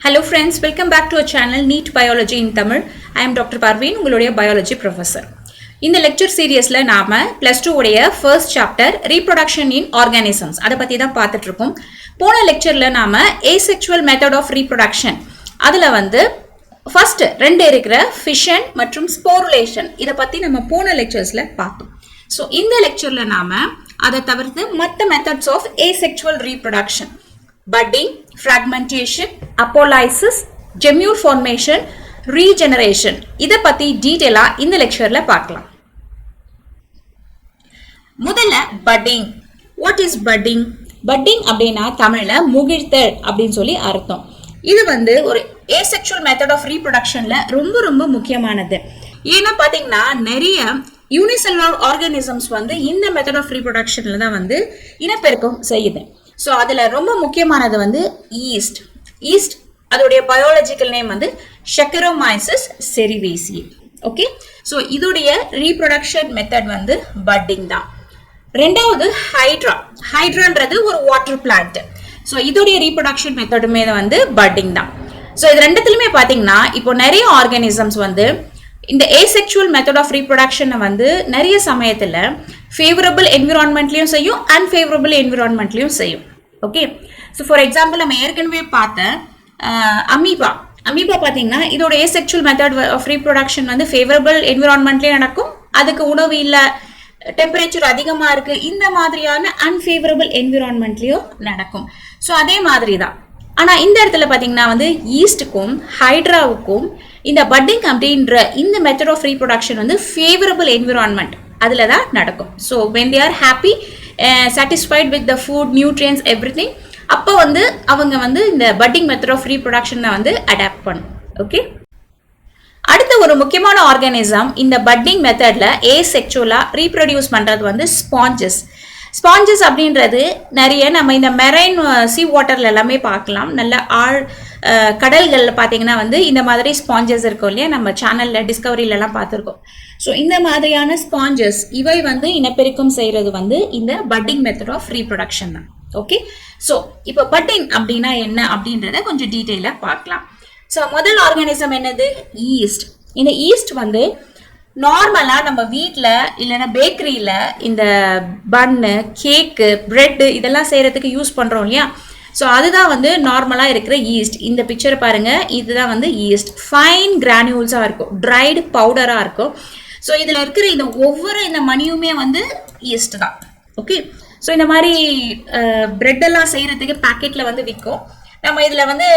Hello friends, welcome back to our channel NEET Biology in Tamil. I am Dr. Parveen, உங்களுடைய biology professor. இந்த lecture seriesல நாம plus 2 உடைய first chapter reproduction in organisms அத பத்தி தான் பார்த்துட்டு இருக்கோம். போன lectureல நாம asexual method of reproduction அதுல வந்து first ரெண்டு இருக்கிற fission மற்றும் sporulation இத பத்தி நம்ம போன lecturesல பார்த்தோம். So இந்த lectureல நாம அத தவிர்த்து மற்ற methods of asexual reproduction budding, fragmentation, apolysis, gemule formation, regeneration இத பத்தி டீடைலா இந்த லெக்சர்ல பார்க்கலாம். முதல்ல budding. What is budding? Budding அப்படினா தமிழ்ல முகிழ்த்தல் அப்படினு சொல்லி அர்த்தம். இது வந்து ஒரு asexual method of reproductionல ரொம்ப முக்கியமானது. ஏன்னா பாத்தீங்கன்னா நிறைய unicellular organisms வந்து இந்த method of reproductionல தான் வந்து இனப்பெருக்கம் செய்யுது. So அதுல ரொம்ப முக்கியமானது வந்து yeast. Yeast அதோடைய பயாலஜிக்கல் நேம் வந்து Saccharomyces cerevisiae. ஓகே, ஸோ இதோடைய ரீப்ரொடக்ஷன் மெத்தட் வந்து பட்டிங் தான். ரெண்டாவது ஹைட்ரா. ஹைட்ரான்றது ஒரு வாட்டர் பிளான்ட். ஸோ இதோடைய ரீப்ரொடக்ஷன் மெத்தடுமே வந்து பட்டிங் தான். ஸோ இது ரெண்டுத்துலையுமே பார்த்தீங்கன்னா இப்போ நிறைய ஆர்கானிசம்ஸ் வந்து இந்த asexual method of reproduction வந்து நிறைய சமயத்தில் ஃபேவரபிள் என்விரான்மெண்ட்லையும் செய்யும் அன்ஃபேவரபிள் என்விரான்மெண்ட்லையும் செய்யும். ஓகே, ஸோ ஃபார் எக்ஸாம்பிள் நம்ம ஏற்கனவே பார்த்த அமீபா பார்த்தீங்கன்னா இதோட asexual method of reproduction வந்து ஃபேவரபிள் என்விரான்மெண்ட்லேயும் நடக்கும், அதுக்கு உணவு இல்லை, டெம்பரேச்சர் அதிகமாக இருக்கு, இந்த மாதிரியான அன்ஃபேவரபிள் என்விரான்மெண்ட்லேயும் நடக்கும். ஸோ அதே மாதிரி தான். ஆனால் இந்த இடத்துல பார்த்தீங்கன்னா வந்து ஈஸ்டுக்கும் ஹைட்ராவுக்கும் இந்த பட்டிங் அப்படின்ற இந்த மெத்தட் ஆஃப் ரீப்ரொடக்ஷன் வந்து ஃபேவரபிள் என்விரான்மெண்ட் அதில் தான் நடக்கும். So when they are happy satisfied with the food nutrients everything, அப்போ வந்து அவங்க வந்து இந்த பட்டிங் மெத்தட் ஆஃப் ரீப்ரொடக்ஷனை வந்து அடாப்ட் பண்ணும். ஓகே, அடுத்த ஒரு முக்கியமான ஆர்கானிசம் இந்த பட்டிங் மெத்தட்ல ஏசெக்சுவலா ரீப்ரொடியூஸ் பண்றது வந்து ஸ்பாஞ்சஸ். ஸ்பாஞ்சஸ் அப்படின்றது நிறைய நம்ம இந்த மெரைன் சீ வாட்டர்ல எல்லாமே பார்க்கலாம். நல்ல கடல்களில் பார்த்தீங்கன்னா வந்து இந்த மாதிரி ஸ்பாஞ்சஸ் இருக்கும் இல்லையா, நம்ம சேனல்ல டிஸ்கவரியிலலாம் பார்த்துருக்கோம். ஸோ இந்த மாதிரியான ஸ்பாஞ்சஸ் இவை வந்து இனப்பெருக்கம் செய்யறது வந்து இந்த பட்டிங் மெத்தட் ஆஃப் ரீப்ரொடக்ஷன் தான். ஓகே, ஸோ இப்போ பட்டிங் அப்படின்னா என்ன அப்படின்றத கொஞ்சம் டீட்டெயிலாக பார்க்கலாம். ஸோ முதல் ஆர்கானிசம் என்னது? ஈஸ்ட். இந்த ஈஸ்ட் வந்து நார்மலாக நம்ம வீட்டில் இல்லைன்னா பேக்கரியில் இந்த பன்னு, கேக்கு, பிரெட்டு இதெல்லாம் செய்கிறதுக்கு யூஸ் பண்ணுறோம் இல்லையா, ஸோ அதுதான் வந்து நார்மலாக இருக்கிற ஈஸ்ட். இந்த பிக்சரை பாருங்கள், இதுதான் வந்து ஈஸ்ட். ஃபைன் கிரானியூல்ஸாக இருக்கும், ட்ரைடு பவுடராக இருக்கும். ஸோ இதில் இருக்கிற இந்த ஒவ்வொரு இந்த மணியுமே வந்து ஈஸ்ட் தான். ஓகே, ஸோ இந்த மாதிரி பிரெட்டெல்லாம் செய்கிறதுக்கு பேக்கெட்டில் வந்து விற்கும். நம்ம இதில் வந்து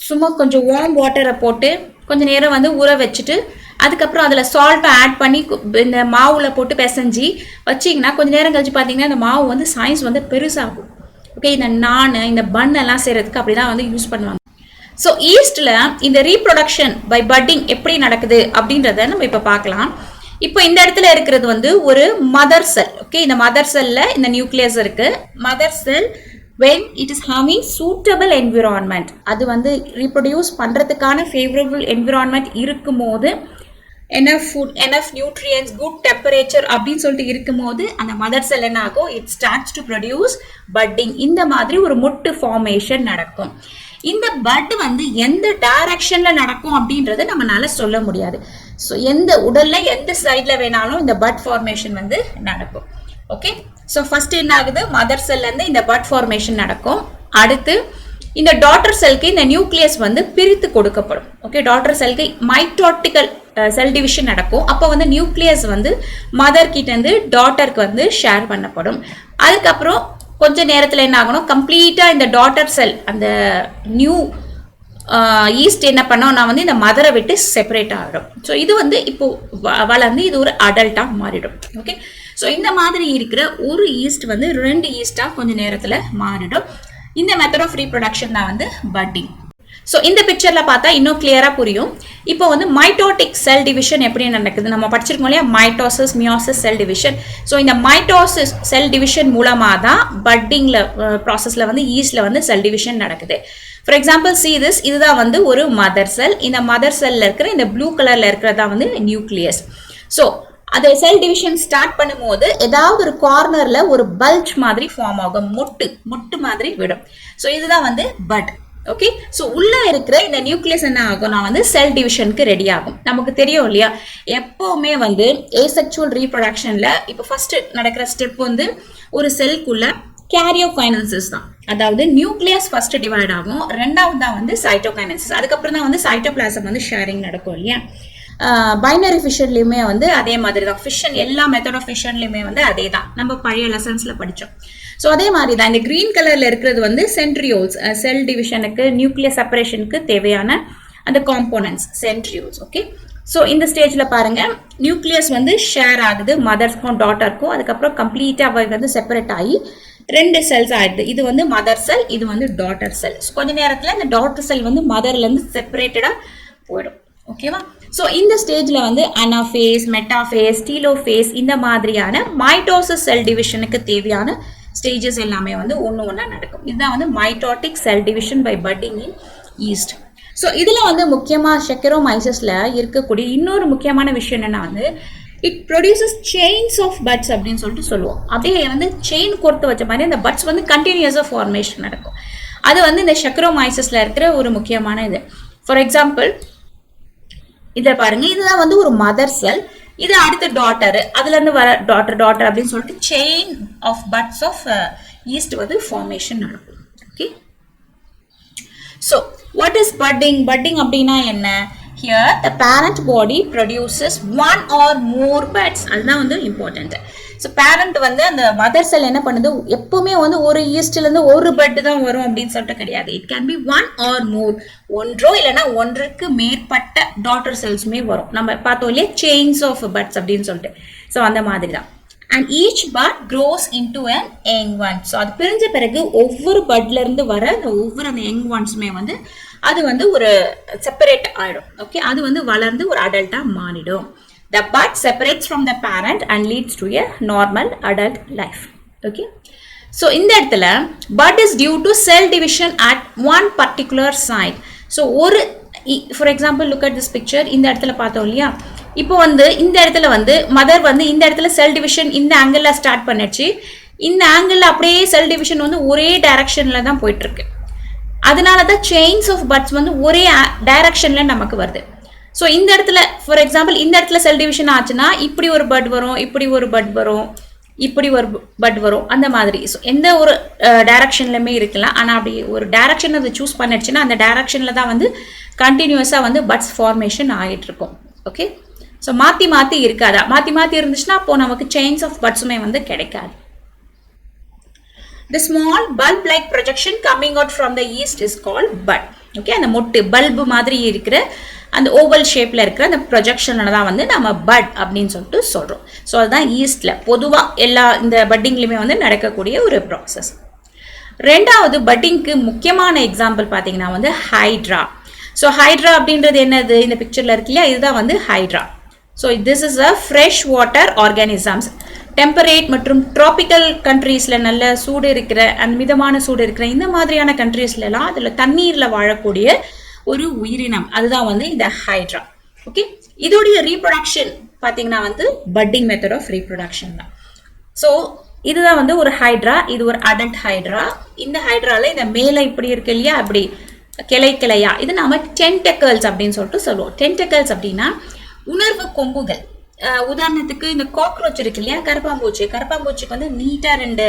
சும்மா கொஞ்சம் வார்ம் வாட்டரை போட்டு கொஞ்சம் நேரம் வந்து ஊற வச்சுட்டு அதுக்கப்புறம் அதில் சால்ட்டை ஆட் பண்ணி இந்த மாவில் போட்டு பிசைஞ்சி வச்சிங்கன்னா கொஞ்சம் நேரம் கழிச்சு பார்த்தீங்கன்னா இந்த மாவு வந்து சைஸ் வந்து பெருசாகும். ஓகே, இந்த நான் இந்த பன் எல்லாம் செய்கிறதுக்கு அப்படி தான் வந்து யூஸ் பண்ணுவாங்க. ஸோ ஈஸ்டில் இந்த ரீப்ரொடக்ஷன் பை பட்டிங் எப்படி நடக்குது அப்படின்றத நம்ம இப்போ பார்க்கலாம். இப்போ இந்த இடத்துல இருக்கிறது வந்து ஒரு மதர் செல். ஓகே, இந்த மதர் செல்ல இந்த நியூக்ளியஸ் இருக்கு. Mother sell when it is having suitable environment, அது வந்து reproduce பண்றதுக்கான favorable environment இருக்கும்போது, enough food, enough nutrients, good temperature அப்படின்னு சொல்லிட்டு இருக்கும்போது அந்த மதர் செல் என்ன ஆகும், it starts to produce budding. இந்த மாதிரி ஒரு முட்டு formation நடக்கும். இந்த பட் வந்து எந்த டைரக்ஷன்ல நடக்கும் அப்படின்றத நம்மளால சொல்ல முடியாது. ஸோ எந்த உடல்ல எந்த சைட்ல வேணாலும் இந்த பட் ஃபார்மேஷன் வந்து நடக்கும். ஓகே, ஸோ ஃபர்ஸ்ட் என்ன ஆகுது, மதர் செல்ல இருந்து இந்த பட் ஃபார்மேஷன் நடக்கும். அடுத்து இந்த டாட்டர் செல்க்கு இந்த நியூக்ளியஸ் வந்து பிரித்து கொடுக்கப்படும். ஓகே, டாட்டர் செல்க்கு மைட்டோட்டிக்கல் செல் டிவிஷன் நடக்கும். அப்போ வந்து நியூக்ளியஸ் வந்து மதர் கிட்ட இருந்து டாட்டருக்கு வந்து ஷேர் பண்ணப்படும். அதுக்கப்புறம் கொஞ்ச நேரத்தில் என்ன ஆகணும், கம்ப்ளீட்டாக இந்த டாட்டர் செல் அந்த நியூ ஈஸ்ட் என்ன பண்ணோம்னா வந்து இந்த மதரை விட்டு செப்பரேட் ஆகிடும். ஸோ இது வந்து இப்போ வளர்ந்து இது ஒரு அடல்ட்டாக மாறிடும். ஓகே, ஸோ இந்த மாதிரி இருக்கிற ஒரு ஈஸ்ட் வந்து 2 ஈஸ்டாக கொஞ்சம் நேரத்தில் மாறிடும். இந்த மெத்தட் ஆஃப் ரீப்ரொடக்ஷன் தான் வந்து பட்டிங். ஸோ இந்த பிக்சரில் பார்த்தா இன்னும் கிளியராக புரியும். இப்போ வந்து மைட்டோட்டிக் செல் டிவிஷன் எப்படி நடக்குது நம்ம படிச்சிருக்கோம் இல்லையா, mitosis, meiosis, cell division. So இந்த மைட்டோசிஸ் செல் டிவிஷன் மூலமாக தான் பட்டிங்கில் ப்ராசஸில் வந்து ஈஸ்டில் வந்து செல் டிவிஷன் நடக்குது. ஃபார் எக்ஸாம்பிள் சி திஸ், இதுதான் வந்து ஒரு மதர் செல். இந்த மதர் செல்லில் இருக்கிற இந்த ப்ளூ கலரில் இருக்கிறதா வந்து நியூக்ளியஸ். ஸோ அது செல் டிவிஷன் ஸ்டார்ட் பண்ணும்போது ஏதாவது ஒரு கார்னர்ல ஒரு பல்ஜ் மாதிரி ஃபார்ம் ஆகும், முட்டு மாதிரி விடும். ஸோ இதுதான் வந்து பட். ஓகே. ஸோ உள்ள இருக்கிற இந்த நியூக்ளியஸ் என்ன ஆகும்னா வந்து செல் டிவிஷனுக்கு ரெடி ஆகும். நமக்கு தெரியும் இல்லையா, எப்பவுமே வந்து ஏசெக்சுவல் ரீப்ரொடக்ஷன்ல இப்போ ஃபர்ஸ்ட் நடக்கிற ஸ்டெப் வந்து ஒரு செல்குள்ள கேரியோகைனசிஸ் தான். அதாவது நியூக்ளியஸ் ஃபர்ஸ்ட் டிவைட் ஆகும், ரெண்டாவது தான் வந்து சைட்டோகைனசிஸ், அதுக்கப்புறம் தான் வந்து சைட்டோபிளாசம் வந்து ஷேரிங் நடக்கும் இல்லையா. பைனரி ஃபிஷன்லையுமே வந்து அதே மாதிரி தான். ஃபிஷன் எல்லா மெத்தட் ஆஃப் ஃபிஷன்லையுமே வந்து அதே தான், நம்ம பழைய லெசன்ஸ்ல படித்தோம். ஸோ அதே மாதிரி தான் இந்த கிரீன் கலர்ல இருக்கிறது வந்து சென்ட்ரியோல்ஸ், செல் டிவிஷனுக்கு நியூக்ளியஸ் செப்பரேஷனுக்கு தேவையான அந்த காம்போனன்ட்ஸ் சென்ட்ரியோல்ஸ். ஓகே. ஸோ இந்த ஸ்டேஜ்ல பாருங்க, நியூக்ளியஸ் வந்து ஷேர் ஆகுது மதர்ஸ்க்கும் டாட்டருக்கும், அதுக்கப்புறம் கம்ப்ளீட்டா அவை வந்து செப்பரேட் ஆகி 2 செல்ஸ் ஆயிடுது. இது வந்து மதர் செல், இது வந்து டாட்டர் செல். கொஞ்ச நேரத்துல இந்த டாட்டர் செல் வந்து மதர்ல இருந்து செப்பரேட்டடா போயிடும். ஓகேவா. ஸோ இந்த ஸ்டேஜ்ல வந்து அனாஃபேஸ், மெட்டாஃபேஸ், டீலோஃபேஸ் இந்த மாதிரியான மைட்டோசிஸ் செல் டிவிஷனுக்கு தேவையான ஸ்டேஜஸ் எல்லாமே வந்து ஒன்னா நடக்கும். இதுதான் வந்து mitotic cell division by budding in yeast. So இதுல வந்து முக்கியமா செக்கரோமைசஸ்ல இருக்கக்கூடிய இன்னொரு முக்கியமான விஷயம் என்னன்னா வந்து it produces chains of buds அப்படின்னு சொல்லிட்டு சொல்லுவோம். அப்படியே வந்து செயின் கோர்த்து வச்ச மாதிரி அந்த பட்ஸ் வந்து கண்டினியூஸா ஃபார்மேஷன் நடக்கும். அது வந்து இந்த செக்கரோமைசஸ்ல இருக்கிற ஒரு முக்கியமான இது. ஃபார் எக்ஸாம்பிள் இதை பாருங்க, இதுதான் வந்து ஒரு மதர் செல், இது அடுத்த டாட்டர், அதுல இருந்து வர டாட்டர் அப்படின்னு சொல்லிட்டு chain of buds of yeast வந்து ஃபார்மேஷன் நடக்கும். Okay. So what is budding? Budding அப்படின்னா என்ன? Here the parent body produces one or more buds. அதுதான் வந்து இம்பார்ட்டன்ட். ஸோ பேரண்ட் வந்து அந்த மதர் செல் என்ன பண்ணுது, எப்பவுமே வந்து ஒரு ஈஸ்ட்ல இருந்து ஒரு பட் தான் வரும் அப்படின்னு சொல்லிட்டு கிடையாது. It can be one or more, ஒன்றோ இல்லைன்னா ஒன்றுக்கு மேற்பட்ட டாட்டர் செல்ஸுமே வரும். நம்ம பார்த்தோம் இல்லையா செயின்ஸ் ஆஃப் பட்ஸ் அப்படின்னு சொல்லிட்டு. ஸோ அந்த மாதிரி தான். And each bud grows into an young one. So அது பிரிஞ்ச பிறகு ஒவ்வொரு பட்ல இருந்து வர ஒவ்வொரு அந்த யங் ஒன்ஸுமே வந்து அது வந்து ஒரு செப்பரேட் ஆயிடும். ஓகே. அது வந்து வளர்ந்து ஒரு அடல்ட்டா மாறிடும். The bud separates from the parent and leads to a normal adult life. Okay. So இந்த இடத்துல bud is due to cell division at one particular site. So ஒரு for example look at this picture. இந்த இடத்துல பார்த்தோம் இல்லையா, இப்போ வந்து இந்த இடத்துல வந்து மதர் வந்து இந்த இடத்துல செல் டிவிஷன் இந்த ஆங்கிள் ஸ்டார்ட் பண்ணிச்சு. இந்த ஆங்கிள் அப்படியே செல் டிவிஷன் வந்து ஒரே டைரக்ஷன்ல தான் போயிட்டு இருக்கு. அதனால தான் செயின்ஸ் ஆஃப் பட்ஸ் வந்து ஒரே டைரக்ஷன்ல நமக்கு வருது. ஸோ இந்த இடத்துல ஃபார் எக்ஸாம்பிள் இந்த இடத்துல செல் டிவிஷன் ஆச்சுன்னா இப்படி ஒரு பட் வரும், இப்படி ஒரு பட் வரும், இப்படி ஒரு பட் வரும், அந்த மாதிரி. ஸோ எந்த ஒரு டைரக்ஷன்லையுமே இருக்கலாம். ஆனால் அப்படி ஒரு டைரக்ஷன் அது சூஸ் பண்ணிடுச்சுன்னா அந்த டைரக்ஷனில் தான் வந்து கண்டினியூஸாக வந்து பட்ஸ் ஃபார்மேஷன் ஆகிட்டு இருக்கும். ஓகே. ஸோ மாற்றி மாற்றி இருக்காதா, மாற்றி இருந்துச்சுன்னா அப்போது நமக்கு செயின்ஸ் ஆஃப் பட்ஸுமே வந்து கிடைக்காது. The small bulb-like projection coming out from the yeast is called bud. Okay, அந்த மொட்டு பல்பு மாதிரி இருக்கிற அந்த ஓவல் ஷேப்ல இருக்கிற அந்த ப்ரொஜெக்ஷனை தான் வந்து நம்ம பட் அப்படின்னு சொல்லிட்டு சொல்றோம். ஸோ அதுதான் ஈஸ்ட்ல பொதுவா எல்லா இந்த பட்டிங்லையுமே வந்து நடக்கக்கூடிய ஒரு ப்ராசஸ். ரெண்டாவது பட்டிங்க்கு முக்கியமான எக்ஸாம்பிள் பார்த்தீங்கன்னா வந்து ஹைட்ரா. ஸோ ஹைட்ரா அப்படின்றது என்னது, இந்த பிக்சர்ல இருக்கு இல்லையா, இதுதான் வந்து hydra. So this is a fresh water organisms. Temperate மற்றும் ட்ராபிக்கல் கண்ட்ரீஸில் நல்ல சூடு இருக்கிற அந்த மிதமான சூடு இருக்கிற இந்த மாதிரியான கண்ட்ரீஸ்லாம் அதில் தண்ணீரில் வாழக்கூடிய ஒரு உயிரினம், அதுதான் வந்து இந்த ஹைட்ரா. ஓகே. இதோடைய ரீப்ரொடக்ஷன் பார்த்தீங்கன்னா வந்து பட்டிங் மெத்தட் ஆஃப் ரீப்ரொடக்ஷன் தான். ஸோ இதுதான் வந்து ஒரு ஹைட்ரா, இது ஒரு அடல்ட் ஹைட்ரா. இந்த ஹைட்ரால இந்த மேலே இப்படி இருக்கு இல்லையா, அப்படி கிளையா, இது நாம டென்டக்கல்ஸ் அப்படின்னு சொல்லிட்டு சொல்லுவோம். டென்டக்கல்ஸ் அப்படின்னா உணர்வு கொம்புகள். உதாரணத்துக்கு இந்த காக்ரோச் இருக்கு இல்லையா, கரப்பாம்பூச்சிக்கு வந்து நீட்டா 2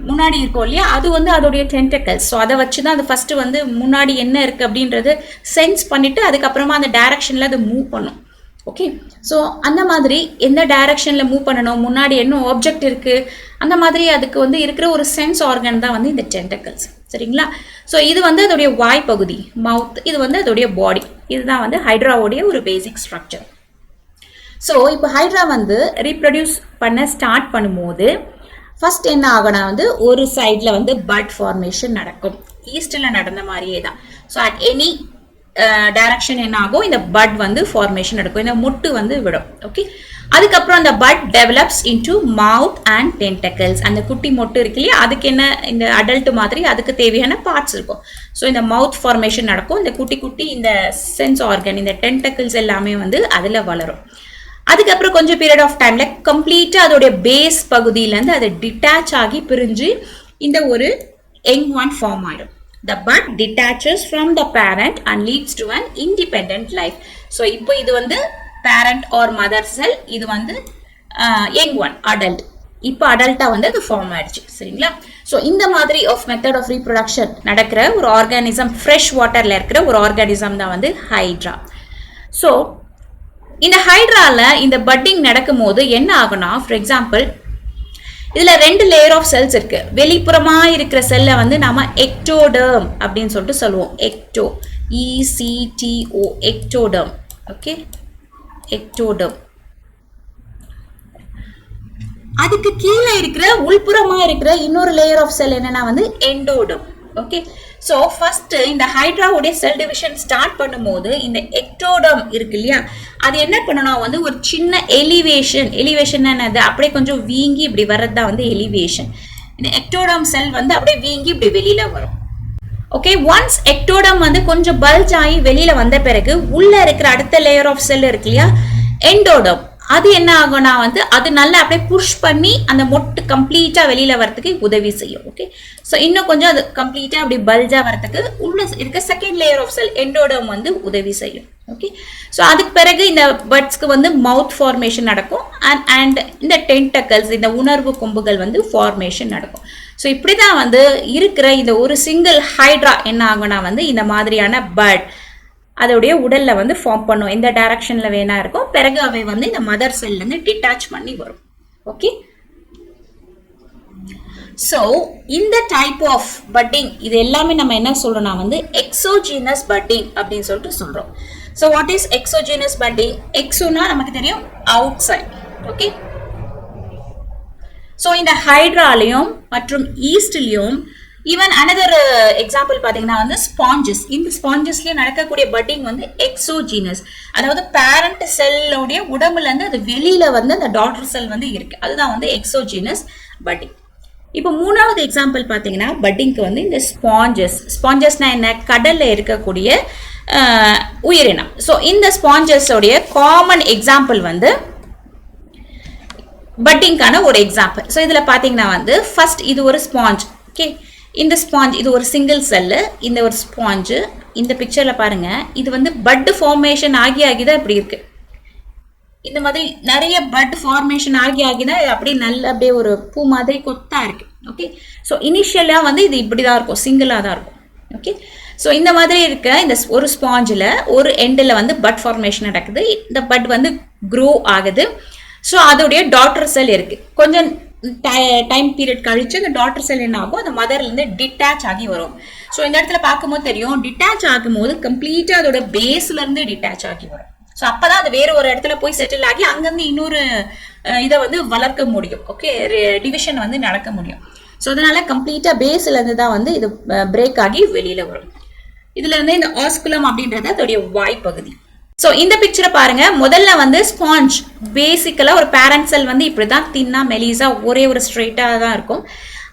முன்னாடி இருக்கும் இல்லையா, அது வந்து அதோடைய டென்டக்கல்ஸ். ஸோ அதை வச்சு தான் அது ஃபர்ஸ்ட் வந்து முன்னாடி என்ன இருக்கு அப்படின்றது சென்ஸ் பண்ணிட்டு அதுக்கப்புறமா அந்த டைரக்ஷன்ல அதை மூவ் பண்ணும். ஓகே. ஸோ அந்த மாதிரி எந்த டைரக்ஷன்ல மூவ் பண்ணணும், முன்னாடி என்ன ஆப்ஜெக்ட் இருக்கு, அந்த மாதிரி அதுக்கு வந்து இருக்கிற ஒரு சென்ஸ் ஆர்கன் தான் வந்து இந்த டென்டக்கல்ஸ். சரிங்களா. ஸோ இது வந்து அதோடைய வாய் பகுதி, மவுத், இது வந்து அதோடைய பாடி. இதுதான் வந்து ஹைட்ராவோடைய ஒரு பேசிக் ஸ்ட்ரக்சர். ஸோ இப்போ ஹைட்ரா வந்து ரீப்ரொடியூஸ் பண்ண ஸ்டார்ட் பண்ணும்போது ஃபர்ஸ்ட் என்ன ஆகும்னா வந்து ஒரு சைட்ல வந்து பட் ஃபார்மேஷன் நடக்கும். ஈஸ்ட்ல நடந்த மாதிரியே தான். ஸோ அட் எனி டைரக்ஷன் என்ன ஆகும், இந்த பட் வந்து ஃபார்மேஷன் நடக்கும், இந்த முட்டு வந்து விடும். ஓகே. அதுக்கப்புறம் அந்த but develops into mouth and tentacles. அந்த குட்டி மொட்டு இருக்கு இல்லையா, அதுக்கு என்ன இந்த அடல்ட் மாதிரி அதுக்கு தேவையான பார்ட்ஸ் இருக்கும். ஸோ இந்த மவுத் ஃபார்மேஷன் நடக்கும், இந்த குட்டி இந்த சென்ஸ் ஆர்கன், இந்த டென்டக்கல்ஸ் எல்லாமே வந்து அதுல வளரும். அதுக்கப்புறம் கொஞ்சம் பீரியட் ஆஃப் டைம்ல கம்ப்ளீட்டா அதோடைய பேஸ் பகுதியிலேருந்து அதை டிட்டாச் ஆகி பிரிஞ்சு இந்த ஒரு யங் ஒன் ஃபார்ம் ஆயிடும். the bud detaches from the parent and leads to an independent life. So இப்போ இது வந்து parent or mother cell, இது வந்து young one, adult. இப்போ adultா வந்து அது ஃபார்ம் ஆயிடுச்சு. சரிங்களா? ஸோ இந்த மாதிரி ஆஃப் மெத்தட் ஆஃப் ரீப்ரொடக்ஷன் நடக்கிற ஒரு ஆர்கானிசம், ஃப்ரெஷ் வாட்டர்ல இருக்கிற ஒரு ஆர்கானிசம் தான் வந்து ஹைட்ரா. ஸோ இந்த ஹைட்ரால இந்த பட்டிங் நடக்கும் போது என்ன ஆகும்னா, ஃபார் எக்ஸாம்பிள் இதுல 2 லேயர் ஆஃப் செல்ஸ் இருக்கு. வெளிப்புறமா இருக்கிற செல்லை வந்து நாம எக்டோடர்ம் அப்படின்னு சொல்லிட்டு சொல்லுவோம். Ecto, ECTO, ectoderm. Okay, ectoderm. அதுக்கு கீழே இருக்கிற உள்புறமா இருக்கிற இன்னொரு லேயர் ஆஃப் செல் என்னன்னா வந்து எண்டோடர்ம். ஓகே, ஸோ ஃபர்ஸ்ட் இந்த ஹைட்ராவுடைய செல் டிவிஷன் ஸ்டார்ட் பண்ணும்போது இந்த எக்டோடர்ம் இருக்கு இல்லையா, அது என்ன பண்ணணும் வந்து ஒரு சின்ன எலிவேஷன் என்னது, அப்படியே கொஞ்சம் வீங்கி இப்படி வர்றது தான் வந்து எலிவேஷன். இந்த எக்டோடர்ம் செல் வந்து அப்படியே வீங்கி இப்படி வெளியில வரும். ஓகே, ஒன்ஸ் எக்டோடர்ம் வந்து கொஞ்சம் பல்ஜ் ஆகி வெளியில வந்த பிறகு உள்ள இருக்கிற அடுத்த லேயர் ஆஃப் செல் இருக்கு இல்லையா, எண்டோடர்ம், அது என்ன ஆகும்னா வந்து அது நல்லா அப்படியே புஷ் பண்ணி அந்த மொட்டு கம்ப்ளீட்டா வெளியில வரதுக்கு உதவி செய்யும். ஓகே, ஸோ இன்னும் கொஞ்சம் அது கம்ப்ளீட்டா அப்படி பல்ஜா வரதுக்கு உள்ள இருக்க second layer of cell endoderm வந்து உதவி செய்யும். ஓகே, ஸோ அதுக்கு பிறகு இந்த பட்ஸ்க்கு வந்து மவுத் ஃபார்மேஷன் நடக்கும் அண்ட் இந்த டென்டக்கல்ஸ், இந்த உணர்வு கொம்புகள் வந்து ஃபார்மேஷன் நடக்கும். ஸோ இப்படிதான் வந்து இருக்கிற இந்த ஒரு சிங்கிள் ஹைட்ரா என்ன ஆகும்னா வந்து இந்த மாதிரியான பட் அதோடைய உடல்ல வந்து ஃபார்ம் பண்ணும். எந்த டைரக்ஷன்ல வேணா இருக்கும். பிறகு அவை வந்து இந்த மதர் செல்ல இருந்து டிட்டாச் பண்ணி வரும். ஓகே, ஸோ இந்த டைப் ஆஃப் பட்டிங் இது எல்லாமே நம்ம என்ன சொல்றோம்னா வந்து எக்ஸோஜீனஸ் பட்டிங் அப்படின்னு சொல்லிட்டு சொல்றோம். So what is exogenous budding? எக்ஸோனா நமக்கு தெரியும் அவுட் சைட். ஓகே, ஸோ இந்த ஹைட்ராலையும் மற்றும் ஈஸ்ட்லையும் ஈவன் அனதர் எக்ஸாம்பிள் பார்த்தீங்கன்னா வந்து ஸ்பாஞ்சஸ். இந்த ஸ்பாஞ்சஸ்லயும் நடக்கக்கூடிய பட்டிங் வந்து எக்ஸோஜீனஸ், அதாவது பேரண்ட் செல்லோடைய உடம்புல இருந்து அது வெளியில வந்து அந்த டாட்டர் செல் வந்து இருக்கு, அதுதான் வந்து எக்ஸோஜீனஸ் பட்டிங். இப்போ மூணாவது எக்ஸாம்பிள் பார்த்தீங்கன்னா பட்டிங்க்கு வந்து இந்த ஸ்பாஞ்சஸ்னா என்ன, கடல்ல இருக்கக்கூடிய உயிரினம். ஸோ இந்த ஸ்பாஞ்சஸோடைய காமன் எக்ஸாம்பிள் வந்து பட்டிங்கான ஒரு எக்ஸாம்பிள். ஸோ இதுல பாத்தீங்கன்னா வந்து ஃபர்ஸ்ட் இது ஒரு ஸ்பாஞ்ச். ஓகே, இந்த ஸ்பாஞ்ச் இது ஒரு சிங்கிள் செல்லு, இந்த ஒரு ஸ்பாஞ்சு இந்த பிக்சர்ல பாருங்க, இது வந்து பட் ஃபார்மேஷன் ஆகி தான் இப்படி இருக்கு. இந்த மாதிரி நிறைய பட் ஃபார்மேஷன் ஆகி தான் அப்படியே நல்ல அப்படியே ஒரு பூ மாதிரி கொத்தா இருக்கு. ஓகே, ஸோ இனிஷியலா வந்து இது இப்படிதான் இருக்கும், சிங்கிளா தான் இருக்கும். ஓகே, ஸோ இந்த மாதிரி இருக்க இந்த ஒரு ஸ்பாஞ்சில் ஒரு எண்டில் வந்து பட் ஃபார்மேஷன் நடக்குது. இந்த பட் வந்து க்ரோ ஆகுது. ஸோ அதோடைய டாட்டர் செல் இருக்கு. கொஞ்சம் டைம் பீரியட் கழிச்சு அந்த டாட்டர் செல் என்ன ஆகும், அந்த மதர்ல இருந்து டிட்டாச் ஆகி வரும். ஸோ இந்த இடத்துல பார்க்கும்போது தெரியும், டிட்டாச் ஆகும்போது கம்ப்ளீட்டா அதோட பேஸ்ல இருந்து டிட்டாச் ஆகி வரும். ஸோ அப்பதான் அது வேற ஒரு இடத்துல போய் செட்டில் ஆகி அங்கிருந்து இன்னொரு இதை வந்து வளர்க்க முடியும். ஓகே, டிவிஷன் வந்து நடக்க முடியும். ஸோ அதனால கம்ப்ளீட்டா பேஸ்ல இருந்து தான் வந்து இது பிரேக் ஆகி வெளியில வரும். இதுல இருந்து இந்த ஆஸ்குலம் அப்படின்றது அதோடைய வாய்ப்பகுதி. ஸோ இந்த பிக்சரை பாருங்க, முதல்ல வந்து ஸ்பாஞ்ச் பேசிக்கலா ஒரு பேரண்ட் செல் வந்து இப்படிதான் தின்னா மெலிசா ஒரே ஒரு ஸ்ட்ரெயிட்டா தான் இருக்கும்.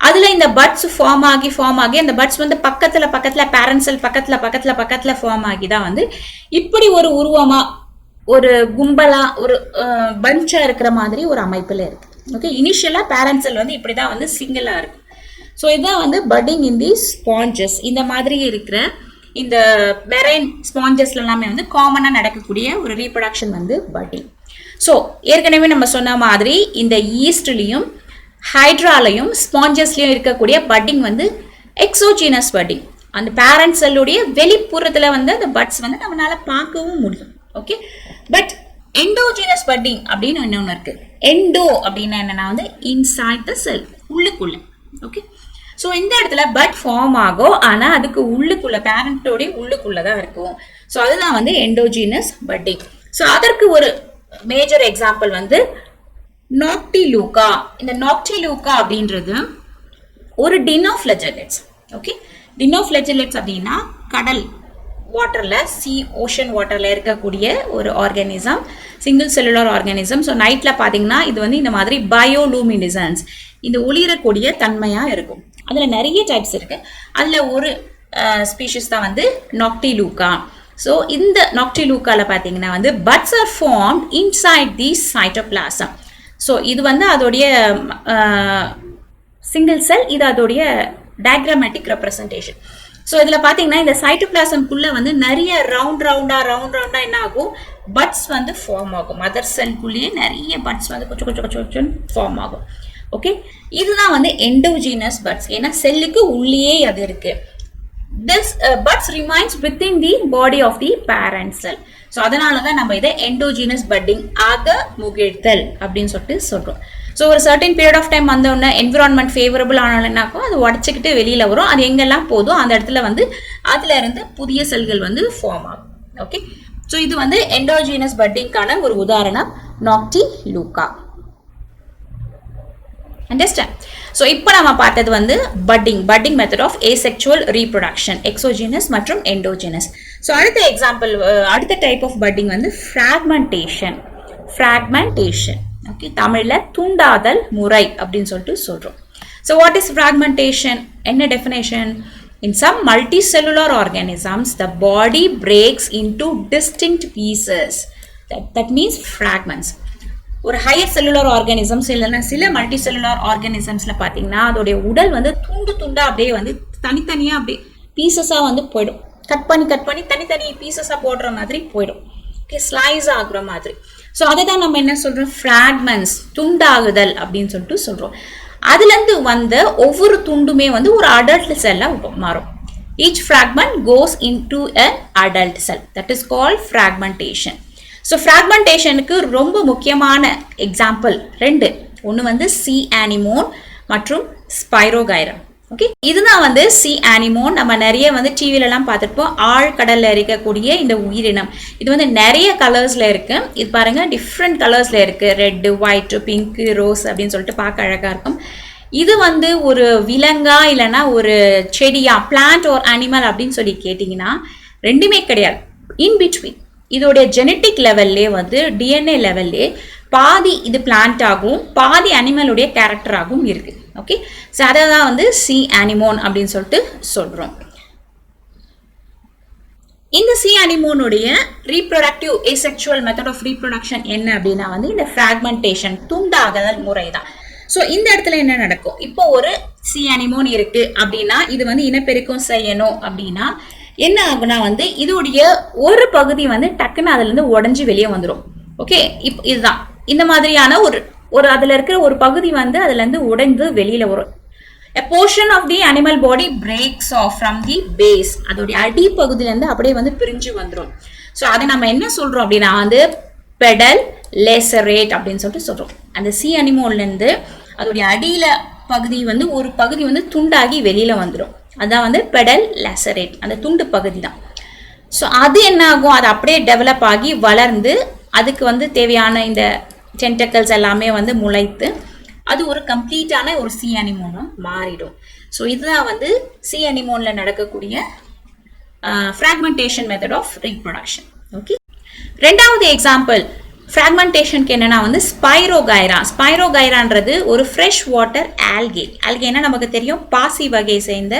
அதுல இந்த பட்ஸ் ஃபார்ம் ஆகி அந்த பட்ஸ் வந்து பக்கத்துல பேரண்ட் செல் பக்கத்துல ஃபார்ம் ஆகி தான் வந்து இப்படி ஒரு உருவமா ஒரு கும்பலா ஒரு பஞ்சா இருக்கிற மாதிரி ஒரு அமைப்புல இருக்கு. ஓகே, இனிஷியலா பேரண்ட் செல் வந்து இப்படிதான் வந்து சிங்கிளா இருக்கு. ஸோ இதுதான் வந்து பட்டிங் இன் தி ஸ்பாஞ்சஸ். இந்த மாதிரி இருக்கிற இந்த மெரைன் ஸ்பாஞ்சஸ்ல எல்லாமே வந்து காமனா நடக்கக்கூடிய ஒரு ரீப்ரொடக்ஷன் வந்து பட்டிங். ஸோ ஏற்கனவே நம்ம சொன்ன மாதிரி இந்த ஈஸ்ட்லயும் ஹைட்ராலையும் ஸ்பாஞ்சஸ்லயும் இருக்கக்கூடிய பட்டிங் வந்து எக்ஸோஜீனஸ் பட்டிங். அந்த பேரண்ட் செல்லுடைய வெளிப்புறத்துல வந்து அந்த பட்ஸ் வந்து நம்மளால பார்க்கவும் முடியும். ஓகே, பட் எண்டோஜீனஸ் பட்டிங் அப்படின்னு இன்னொன்று இருக்கு. எண்டோ அப்படின்னா என்னன்னா வந்து இன்சைட் த செல், உள்ளுக்குள்ள. ஓகே, ஸோ இந்த இடத்துல பட் ஃபார்ம் ஆகும், ஆனா அதுக்கு உள்ளுக்குள்ள பேரண்டோடைய உள்ளுக்குள்ளதான் இருக்கும். ஸோ அதுதான் வந்து எண்டோஜீனஸ் பட்டிங். ஸோ அதற்கு ஒரு மேஜர் எக்ஸாம்பிள் வந்து நாக்டிலூகா. இந்த நாக்டிலூகா அப்படின்றது ஒரு டினோஃப்ளஜெலேட்ஸ். ஓகே, டினோஃப்ளஜெலேட்ஸ் அப்படின்னா கடல் வாட்டர்ல ஓஷன் வாட்டர்ல இருக்கக்கூடிய ஒரு organism, single cellular organism. So நைட்ல பாத்தீங்கன்னா இது வந்து இந்த மாதிரி பயோலூமினிசன்ஸ், இந்த ஒளிரக்கூடிய தன்மையா இருக்கும். அதுல நிறைய டைப்ஸ் இருக்கு. அதுல ஒரு ஸ்பீஷிஸ் தான் வந்து நாக்டிலூகா. ஸோ இந்த நாக்டிலூகால பாத்தீங்கன்னா வந்து buds are formed inside the cytoplasm. So இது வந்து அதோடைய சிங்கிள் செல், இது அதோடைய டயக்ராமேட்டிக் ரெப்ரசன்டேஷன். ஸோ இதுல பாத்தீங்கன்னா இந்த சைட்டோபிளாசம்குள்ள வந்து நிறைய ரவுண்டா என்ன ஆகும், பட்ஸ் வந்து ஃபார்ம் ஆகும். மதர் செல்குள்ளேயே நிறைய பட்ஸ் வந்து கொஞ்சம் ஃபார்ம் ஆகும். ஓகே, இதுதான் வந்து எண்டோஜீனஸ் பட்ஸ். ஏன்னா செல்லுக்கு உள்ளேயே அது இருக்கு. This buds remains within the body of the parent cell. So அதனால தான் நம்ம இதை எண்டோஜீனஸ் பட்டிங் ஆக முகிழ்த்தல் அப்படின்னு சொல்லிட்டு சொல்றோம். ஸோ ஒரு சர்டன் பீரியட் ஆஃப் டைம் வந்தோடனே என்விரான்மெண்ட் ஃபேவரபிள் ஆனாலும் அது உடச்சிக்கிட்டு வெளியில வரும். அது எங்கெல்லாம் போதும் அந்த இடத்துல வந்து அதுல இருந்து புதிய செல்கள் வந்து ஃபார்ம் ஆகும். ஓகே, ஸோ இது வந்து எண்டோஜீனஸ் பட்டிங்கான ஒரு உதாரணம் நாக்டிலூகா. அண்டர்ஸ்டாண்ட்? ஸோ இப்போ நம்ம பார்த்தது வந்து budding method of asexual reproduction, exogenous மற்றும் எண்டோஜினஸ். ஸோ அடுத்த எக்ஸாம்பிள், அடுத்த டைப் ஆஃப் பட்டிங் வந்து ஃப்ராக்மெண்டேஷன். ஓகே, தமிழ்ல துண்டாதல் முறை அப்படின்னு சொல்லிட்டு சொல்றோம். So what is fragmentation? என்ன definition? In some multicellular organisms, the body breaks into distinct pieces. That means fragments. ஒரு ஹையர் செல்லுலர் ஆர்கானிசம்ஸ் இல்லைன்னா சில மல்டி செல்லுலர் ஆர்கானிசம்ஸ்ல பாத்தீங்கன்னா அதோடைய உடல் வந்து துண்டா அப்படியே வந்து தனித்தனியா அப்படியே பீசஸா வந்து போயிடும். கட் பண்ணி தனித்தனி பீசஸா போடுற மாதிரி போயிடும். ஓகே, ஸ்லைஸ் ஆகுற மாதிரி. ஸோ அதை தான் நம்ம என்ன சொல்றோம்? ஃப்ராக்மெண்ட்ஸ், துண்டாகுதல் அப்படின்னு சொல்லிட்டு சொல்றோம். அதுல இருந்து வந்த ஒவ்வொரு துண்டுமே வந்து ஒரு அடல்ட் செல்லா மாறும். Each fragment goes into an adult cell. That is called fragmentation. So ஃப்ராக்மெண்டேஷனுக்கு ரொம்ப முக்கியமான எக்ஸாம்பிள் ரெண்டு. ஒன்று வந்து சி ஆனிமோன் மற்றும் ஸ்பைரோகைரம். ஓகே, இதுதான் வந்து சி ஆனிமோன். நம்ம நிறைய வந்து டிவிலலாம் பார்த்துருப்போம். ஆழ்கடல்ல இருக்கக்கூடிய இந்த உயிரினம் இது வந்து நிறைய கலர்ஸ்ல இருக்கு. இது பாருங்க, டிஃப்ரெண்ட் கலர்ஸ்ல இருக்கு. ரெட்டு, ஒயிட், பிங்க், ரோஸ் அப்படின்னு சொல்லிட்டு பார்க்க அழகா இருக்கும். இது வந்து ஒரு விலங்கா இல்லைன்னா ஒரு செடியா, பிளான்ட் ஒரு அனிமல் அப்படின்னு சொல்லி கேட்டிங்கன்னா ரெண்டுமே கிடையாது. இன் பிட்வீன் இதோடைய ஜெனட்டிக் லெவல்லே வந்து டிஎன்ஏ லெவல்லே பாதி இது பிளான்ட் ஆகும், பாதி அனிமலுடைய கேரக்டர் ஆகும் இருக்கு. ஓகே, ஸோ அதை தான் வந்து சி ஆனிமோன் அப்படின்னு சொல்லிட்டு சொல்றோம். இந்த சி அனிமோனுடைய reproductive asexual method of reproduction என்ன அப்படின்னா வந்து இந்த ஃப்ராக்மெண்டேஷன், துண்டாகுதல் முறை தான். ஸோ இந்த இடத்துல என்ன நடக்கும்? இப்போ ஒரு சி அனிமோன் இருக்கு அப்படின்னா இது வந்து இனப்பெருக்கம் செய்யணும் அப்படின்னா என்ன ஆகுனா வந்து இதோடைய ஒரு பகுதி வந்து டக்குன்னு அதுல இருந்து உடஞ்சி வெளியே வந்துடும். ஓகே, இப்போ இதுதான் இந்த மாதிரியான ஒரு அதுல இருக்கிற ஒரு பகுதி வந்து அதுல இருந்து உடைந்து வெளியில வரும். A portion of the animal body breaks off from the base. அதோடைய அடி பகுதியில இருந்து அப்படியே வந்து பிரிஞ்சு வந்துடும். ஸோ அதை நம்ம என்ன சொல்றோம் அப்படின்னா வந்து பெடல் லேசரேட் அப்படின்னு சொல்லிட்டு சொல்றோம். அந்த சி அனிமோன்ல இருந்து அதோடைய அடியில பகுதி வந்து ஒரு பகுதி வந்து துண்டாகி வெளியில வந்துடும். அதான் வந்து பெடல் லேசரேட், அந்த துண்டு பகுதி தான். ஸோ அது என்ன ஆகும்? அது அப்படியே டெவலப் ஆகி வளர்ந்து அதுக்கு வந்து தேவையான இந்த டென்டக்கல்ஸ் எல்லாமே வந்து முளைத்து அது ஒரு கம்ப்ளீட்டான ஒரு சி அனிமோனா மாறிடும். ஸோ இதுதான் வந்து சி அனிமோன்ல நடக்கக்கூடிய fragmentation method of reproduction. Okay, ரெண்டாவது எக்ஸாம்பிள் ஃப்ராக்மெண்டேஷனுக்கு என்னன்னா வந்து ஸ்பைரோகைரா. ஸ்பைரோகைரான்றது ஒரு ஃப்ரெஷ் வாட்டர் ஆல்கே. ஆல்கேனா நமக்கு தெரியும், பாசி வகை சேர்ந்த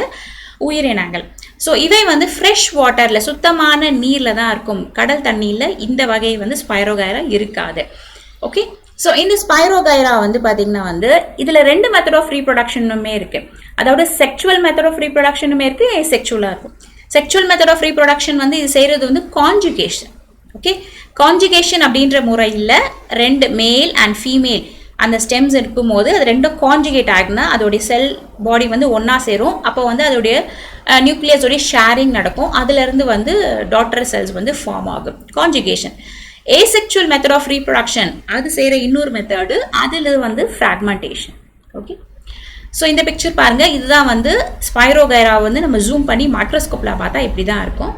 உயிரினங்கள். ஸோ இவை வந்து ஃப்ரெஷ் வாட்டர்ல, சுத்தமான நீர்ல தான் இருக்கும். கடல் தண்ணியில இந்த வகை வந்து ஸ்பைரோகைரா இருக்காது. ஓகே, ஸோ இந்த ஸ்பைரோகைரா வந்து பாத்தீங்கன்னா வந்து இதுல ரெண்டு மெத்தட் ஆஃப் ரீப்ரொடக்ஷனுமே இருக்கு. அதோட செக்சுவல் மெத்தட் ஆஃப் ரீப்ரொடக்ஷனுமே இருக்கு, செக்சுவலா இருக்கும். செக்சுவல் மெத்தட் ஆஃப் ரீப்ரொடக்ஷன் வந்து இது செய்யறது வந்து கான்ஜுகேஷன். ஓகே, கான்ஜுகேஷன் அப்படின்ற முறையில் ரெண்டு மேல் அண்ட் ஃபீமேல் அந்த ஸ்டெம்ஸ் இருக்கும்போது அது ரெண்டும் கான்ஜுகேட் ஆகுனா அதோடைய செல் பாடி வந்து ஒன்னா சேரும். அப்போ வந்து அதோடைய நியூக்ளியஸோடைய ஷேரிங் நடக்கும். அதுல இருந்து வந்து டாட்டர் செல்ஸ் வந்து ஃபார்ம் ஆகும். Conjugation. Asexual method of reproduction அது செய்யற இன்னொரு மெத்தடு, அதுல வந்து ஃப்ராக்மெண்டேஷன். ஓகே, ஸோ இந்த பிக்சர் பாருங்க, இதுதான் வந்து ஸ்பைரோகைரா வந்து நம்ம ஜூம் பண்ணி மைக்ரோஸ்கோப்ல பார்த்தா இப்படி தான் இருக்கும்.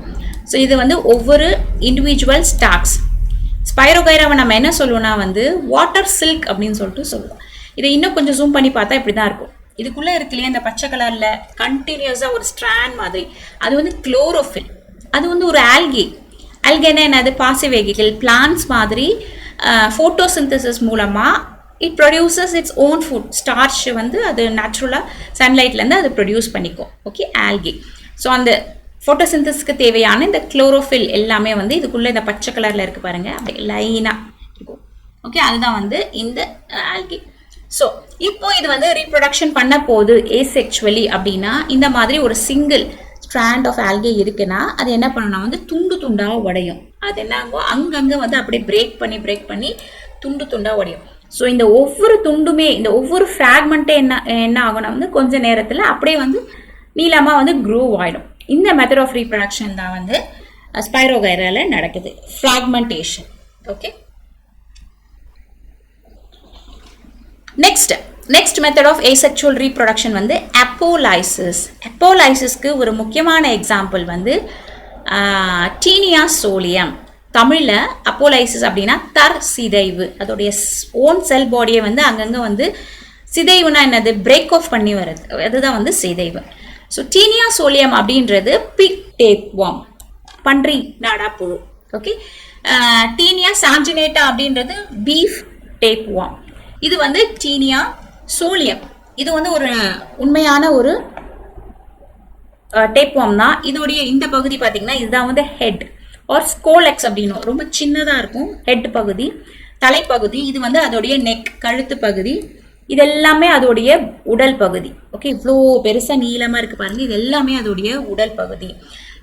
ஸோ இது வந்து ஒவ்வொரு இண்டிவிஜுவல் ஸ்டாக்ஸ். ஸ்பைரோகைராவை நம்ம என்ன சொல்லுவோம்னா வந்து வாட்டர் சில்க் அப்படின்னு சொல்லிட்டு சொல்லுவோம். இதை இன்னும் கொஞ்சம் ஜூம் பண்ணி பார்த்தா இப்படி தான் இருக்கும். இதுக்குள்ளே இருக்கு இல்லையா இந்த பச்சை கலர்ல கண்டினியூஸாக ஒரு ஸ்ட்ராண்ட் மாதிரி, அது வந்து குளோரோஃபில். அது வந்து ஒரு ஆல்கே. ஆல்கேனா என்னது? பாசிவேகிகள் பிளான்ஸ் மாதிரி ஃபோட்டோசிந்தசிஸ் மூலமா it produces its own food. Starch வந்து அது நேச்சுரலாக சன்லைட்லேருந்து அது ப்ரொடியூஸ் பண்ணிக்கும். Okay, algae. ஸோ அந்த ஃபோட்டோசிந்தசிஸ்க்கு தேவையான இந்த குளோரோஃபில் எல்லாமே வந்து இதுக்குள்ளே இந்த பச்சை கலரில் இருக்கு பாருங்க, அப்படியே லைனாக இருக்கும். ஓகே, அதுதான் வந்து இந்த ஆல்கே. ஸோ இப்போ இது வந்து ரீப்ரொடக்ஷன் பண்ண போகுது ஏசெக்சுவலி அப்படின்னா இந்த மாதிரி ஒரு சிங்கிள் ஸ்ட்ராண்ட் ஆஃப் ஆல்கே இருக்குன்னா அது என்ன பண்ணணும்னா வந்து துண்டு துண்டா உடையும். அது என்ன ஆகும், அங்கங்க வந்து அப்படியே பிரேக் பண்ணி துண்டு துண்டா உடையும். ஸோ இந்த ஒவ்வொரு துண்டுமே, இந்த ஒவ்வொரு ஃப்ராக்மெண்ட்டே என்ன ஆகும்னா வந்து கொஞ்ச நேரத்தில் அப்படியே வந்து நீளமா வந்து க்ரூவ் ஆயிடும். இந்த மெத்தட் ஆஃப் ரீப்ரொடக்ஷன் தான் வந்து ஸ்பைரோகைரால நடக்குது, fragmentation. Okay, next method of asexual reproduction வந்து அப்போலைசிஸ். அப்போலைசிஸ்க்கு ஒரு முக்கியமான எக்ஸாம்பிள் வந்து டீனியா சோலியம். தமிழில் அப்போலைசிஸ் அப்படின்னா தர் சிதைவு. அதோடைய ஓன் செல் பாடியை வந்து அங்கங்கே வந்து சிதைவுனா என்னது, பிரேக் ஆஃப் பண்ணி வருது, அதுதான் வந்து சிதைவு. ஸோ டீனியா சோலியம் அப்படின்றது பிக் டேப் வார்ம், பன்றி நாடா புழு. ஓகே, டீனியா சாஞ்சினேட்டா அப்படின்றது பீஃப் டேப் வார்ம். இது வந்து டீனியா சோலியம். இது வந்து ஒரு உண்மையான ஒரு டேப் வார்ம் தான். இதோடைய இந்த பகுதி பார்த்தீங்கன்னா இதுதான் வந்து ஹெட் ஆர் ஸ்கோலெக்ஸ் அப்படின்னு ரொம்ப சின்னதாக இருக்கும் ஹெட் பகுதி, தலைப்பகுதி. இது வந்து அதோடைய நெக், கழுத்து பகுதி. இது எல்லாமே அதோடைய உடல் பகுதி. ஓகே, இவ்வளோ பெருசாக நீளமாக இருக்குது பாருங்க, இது எல்லாமே அதோடைய உடல் பகுதி.